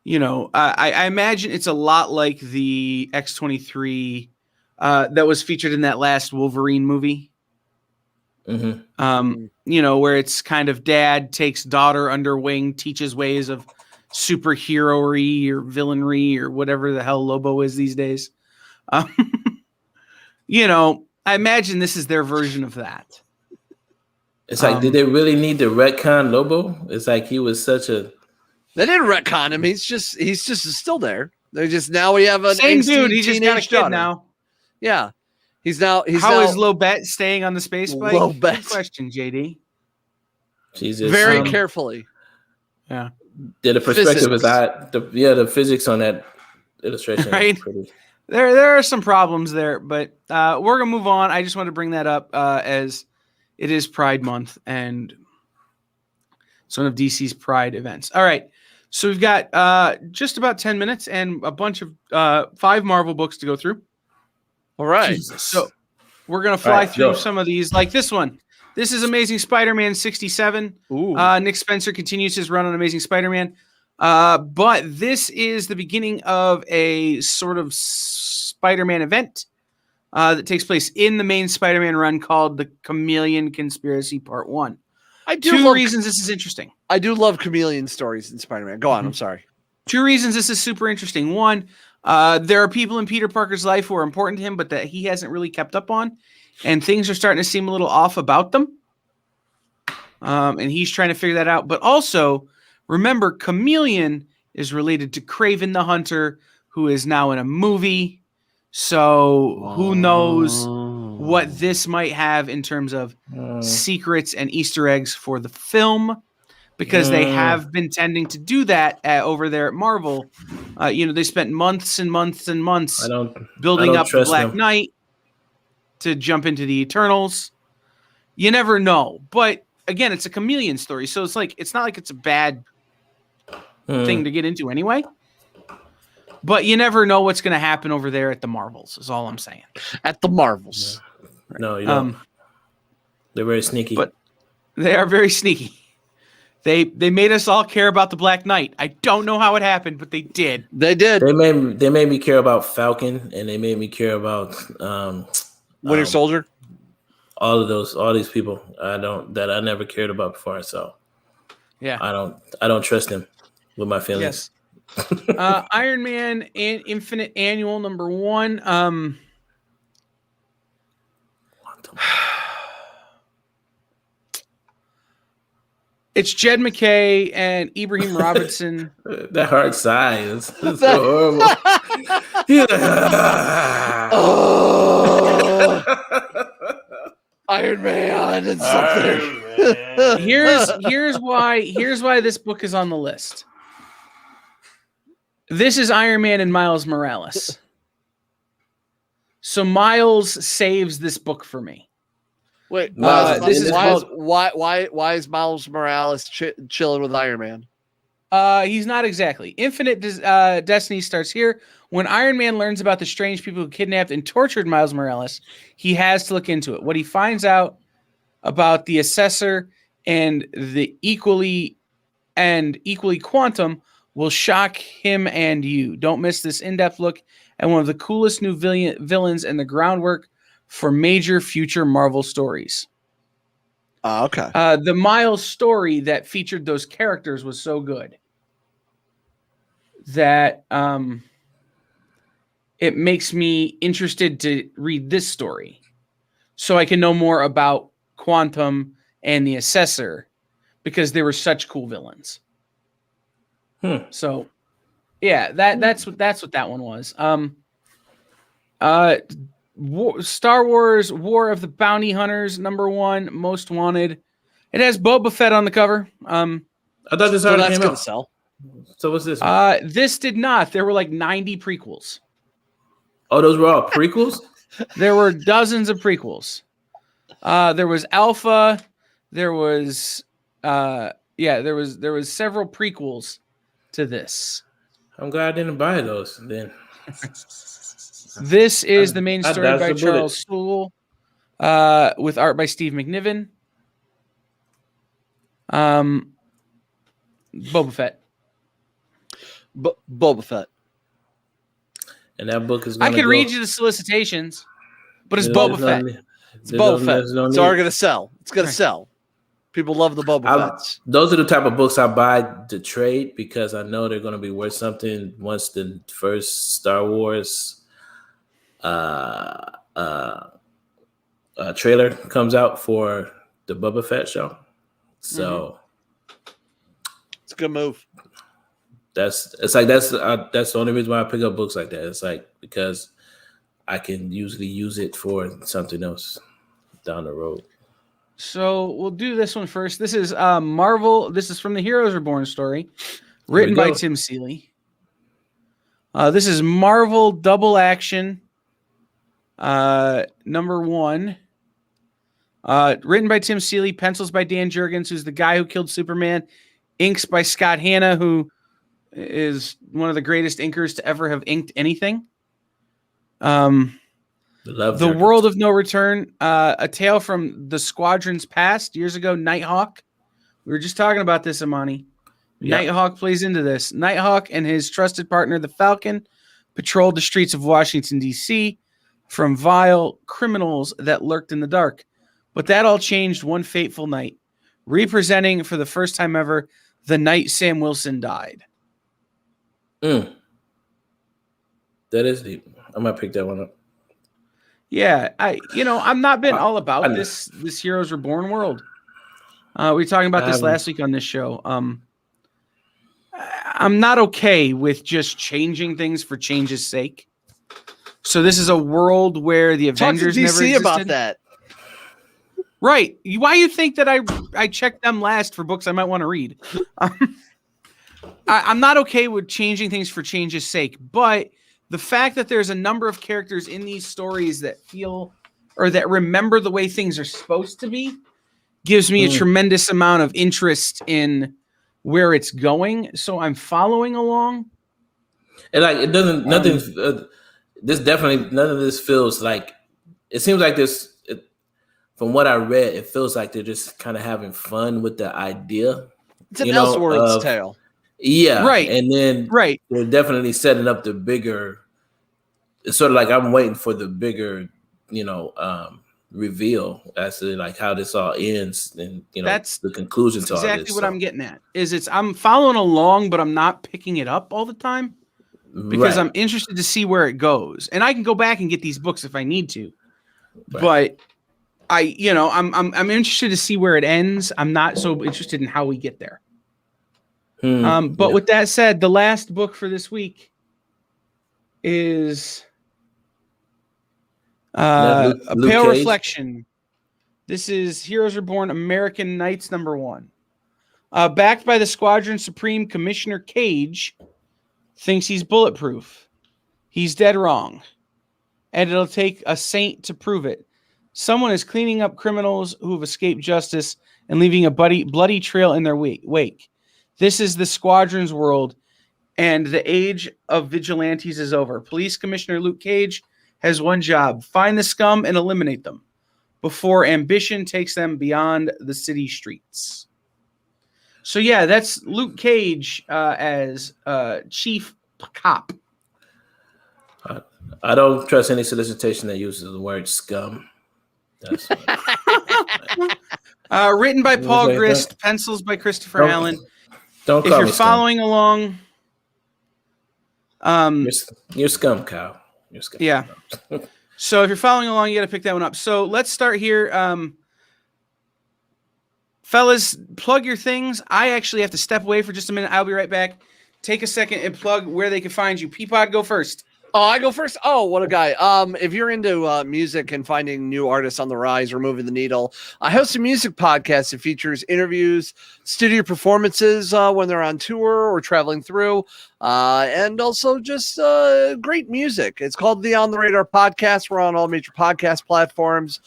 I imagine it's a lot like the X-23 that was featured in that last Wolverine movie. Mm-hmm. Where it's kind of dad takes daughter under wing, teaches ways of superhero-y or villainry or whatever the hell Lobo is these days. I imagine this is their version of that. It's like, did they really need to retcon Lobo? It's like he was such a. They didn't retcon him. He's just still there. They're just now we have an same angsty dude. He just got a kid daughter. now. Yeah, He's How now, is Lobet staying on the space bike? Lobet. Good question, JD. Jesus. very carefully. Yeah. Yeah, the perspective is Physics. the physics on that illustration Right. is pretty. There are some problems there, but we're gonna move on. I just wanted to bring that up as it is Pride Month, and It's one of DC's Pride events. All right. So we've got just about 10 minutes and a bunch of 5 Marvel books to go through. All right. Jesus. So we're going to fly right, through go. some of these, like this one. This is Amazing Spider-Man 67. Ooh. Nick Spencer continues his run on Amazing Spider-Man. But this is the beginning of a sort of Spider-Man event that takes place in the main Spider-Man run called the Chameleon Conspiracy Part 1. Two reasons this is interesting. I do love chameleon stories in Spider-Man. Go on. I'm sorry. 2 reasons this is super interesting. One, there are people in Peter Parker's life who are important to him, but that he hasn't really kept up on, and things are starting to seem a little off about them. And he's trying to figure that out. But also, remember, Chameleon is related to Kraven the Hunter, who is now in a movie. So who knows what this might have in terms of secrets and Easter eggs for the film, because they have been tending to do that over there at Marvel. They spent months and months and months building up the Black Knight to jump into the Eternals. You never know. But again, it's a Chameleon story, so it's not like it's a bad thing to get into anyway. But you never know what's going to happen over there at the Marvels, is all I'm saying. At the Marvels. Yeah. No, you don't. They're very sneaky. But they are very sneaky. They made us all care about the Black Knight. I don't know how it happened, but they did. They did. They made me care about Falcon, and they made me care about Winter Soldier. All these people I never cared about before. So yeah, I don't trust them with my feelings. Yes. Iron Man and Infinite Annual #1. It's Jed McKay and Ibrahim Robinson. That hard sigh is so horrible. Iron Man and something. Here's why this book is on the list. This is Iron Man and Miles Morales. So Miles saves this book for me. Wait, why is Miles Morales chilling with Iron Man? He's not exactly. Infinite Destiny starts here. When Iron Man learns about the strange people who kidnapped and tortured Miles Morales, he has to look into it. What he finds out about the Assessor and the equally Quantum will shock him and you. Don't miss this in-depth look at one of the coolest new villains and the groundwork for major future Marvel stories. Okay. The Miles story that featured those characters was so good that it makes me interested to read this story so I can know more about Quantum and the Assessor, because they were such cool villains. So yeah, that's what that one was. Star Wars War of the Bounty Hunters #1 Most Wanted. It has Boba Fett on the cover. I thought this already came out. Sell. So what's this? This did not. There were like 90 prequels. Oh, those were all prequels? There were dozens of prequels. There was Alpha. There was there was several prequels to this. I'm glad I didn't buy those then. This is the main story by Charles Soule, with art by Steve McNiven. Boba Fett. Boba Fett. And that book is. I could read you the solicitations, but it's Boba Fett. It's Boba Fett. It's already going to sell. It's going to sell. People love the Boba Fetts. Those are the type of books I buy to trade, because I know they're going to be worth something once the first Star Wars trailer comes out for the Boba Fett show. So it's a good move. That's the only reason why I pick up books like that. It's like because I can usually use it for something else down the road. So we'll do this one first. This is Marvel. This is from the Heroes Reborn story, written by Tim Seeley. This is Marvel Double Action #1. Written by Tim Seeley, pencils by Dan Jurgens, who's the guy who killed Superman, inks by Scott Hanna, who is one of the greatest inkers to ever have inked anything. The World of No Return, a tale from the Squadron's past. Years ago, Nighthawk. We were just talking about this, Imani. Yep. Nighthawk plays into this. Nighthawk and his trusted partner, the Falcon, patrolled the streets of Washington, D.C. from vile criminals that lurked in the dark. But that all changed one fateful night, representing for the first time ever the night Sam Wilson died. That is deep. I might pick that one up. Yeah, I'm not been all about this Heroes Reborn world. We were talking about this last week on this show. I'm not okay with just changing things for change's sake. So this is a world where the Avengers never existed. About that. Right. Why you think that I checked them last for books I might want to read? I'm not okay with changing things for change's sake, but the fact that there's a number of characters in these stories that feel or that remember the way things are supposed to be gives me a tremendous amount of interest in where it's going. So I'm following along. And like it doesn't, nothing. This definitely none of this feels like. It seems like this. From what I read, it feels like they're just kind of having fun with the idea. It's an Elseworlds tale. Yeah, right. And then they're definitely setting up the bigger. It's sort of like I'm waiting for the bigger, reveal as to like how this all ends, and that's the conclusion to all this. Exactly what I'm getting at is I'm following along, but I'm not picking it up all the time because I'm interested to see where it goes, and I can go back and get these books if I need to, but. I'm interested to see where it ends. I'm not so interested in how we get there. But with that said, the last book for this week is A Pale Reflection. This is Heroes Reborn American Knights #1. Backed by the Squadron Supreme, Commissioner Cage thinks he's bulletproof. He's dead wrong. And it'll take a saint to prove it. Someone is cleaning up criminals who have escaped justice and leaving a bloody trail in their wake. This is the Squadron's world, and the age of vigilantes is over. Police Commissioner Luke Cage has one job: find the scum and eliminate them before ambition takes them beyond the city streets. So yeah, that's Luke Cage as chief cop. I don't trust any solicitation that uses the word scum. That's written by Paul Grist, pencils by Christopher Allen. Don't if call you're me following scum. along, you're scum, Kyle. You're scum. Yeah. So if you're following along, you got to pick that one up. So let's start here. Fellas, plug your things. I actually have to step away for just a minute. I'll be right back. Take a second and plug where they can find you. Peapod, go first. Oh, I go first. Oh, what a guy. If you're into music and finding new artists on the rise or moving the needle, I host a music podcast that features interviews, studio performances when they're on tour or traveling through, and also just great music. It's called the On the Radar Podcast. We're on all major podcast platforms.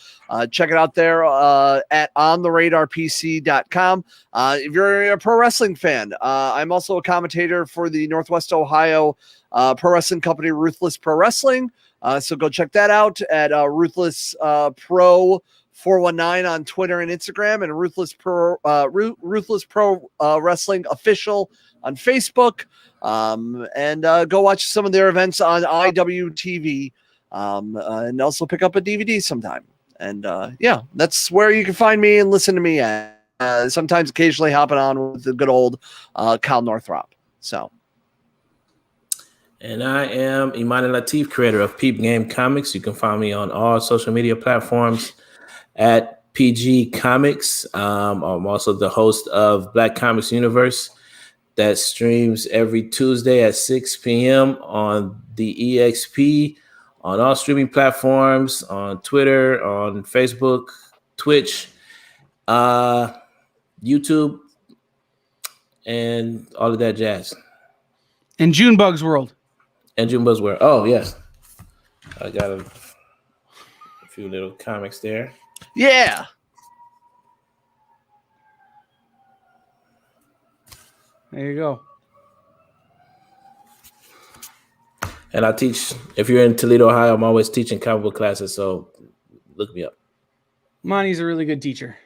Check it out there at ontheradarpc.com. If you're a pro wrestling fan, I'm also a commentator for the Northwest Ohio pro wrestling company Ruthless Pro Wrestling. So go check that out at Ruthless Pro 419 on Twitter and Instagram, and Ruthless Pro Wrestling Official on Facebook. And go watch some of their events on IWTV, and also pick up a DVD sometime. And that's where you can find me and listen to me at. Sometimes occasionally hopping on with the good old Kyle Northrop. So. And I am Imani Latif, creator of Peep Game Comics. You can find me on all social media platforms at PG Comics. I'm also the host of Black Comics Universe that streams every Tuesday at 6 p.m. on the EXP, on all streaming platforms, on Twitter, on Facebook, Twitch, YouTube, and all of that jazz. And Junebug's World. And Junebug's World. Oh, yes. I got a few little comics there. Yeah. There you go. And I teach, if you're in Toledo, Ohio, I'm always teaching comic book classes, so look me up. Imani's a really good teacher.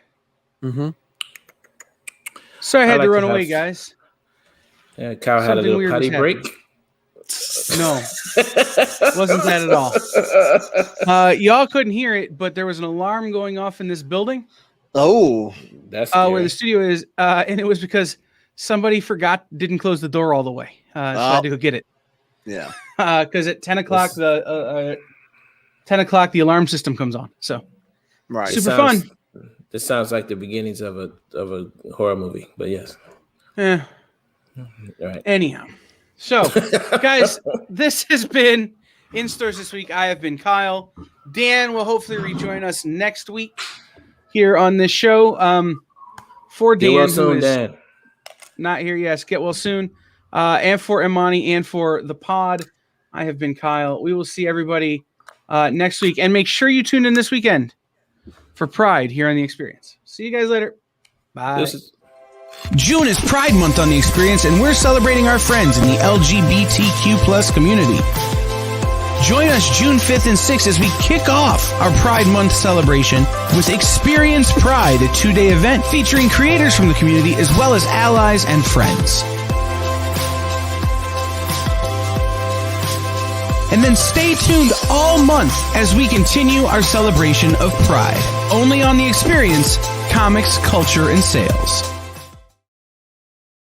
Mm-hmm. So I had to run away, guys. Yeah, Kyle had a Something little weird potty was break. No, wasn't that at all. Y'all couldn't hear it, but there was an alarm going off in this building. Oh, That's where the studio is, and it was because somebody didn't close the door all the way. So I had to go get it. yeah. Because at 10 o'clock, 10 o'clock, the alarm system comes on. So Right. super fun. This sounds like the beginnings of a horror movie, but yes. Yeah. All right. Anyhow, so guys, this has been In Stores This Week. I have been Kyle. Dan will hopefully rejoin us next week here on this show. For Dan, Get well soon, who is Dan. not here, yes, get well soon. And for Imani and for the pod, I have been Kyle. We will see everybody next week, and make sure you tune in this weekend for Pride here on The Experience. See you guys later. Bye. June is Pride Month on The Experience, and we're celebrating our friends in the LGBTQ plus community. Join us June 5th and 6th as we kick off our Pride Month celebration with Experience Pride, a 2-day event featuring creators from the community as well as allies and friends. And then stay tuned all month as we continue our celebration of Pride. Only on The Experience, comics, culture, and sales.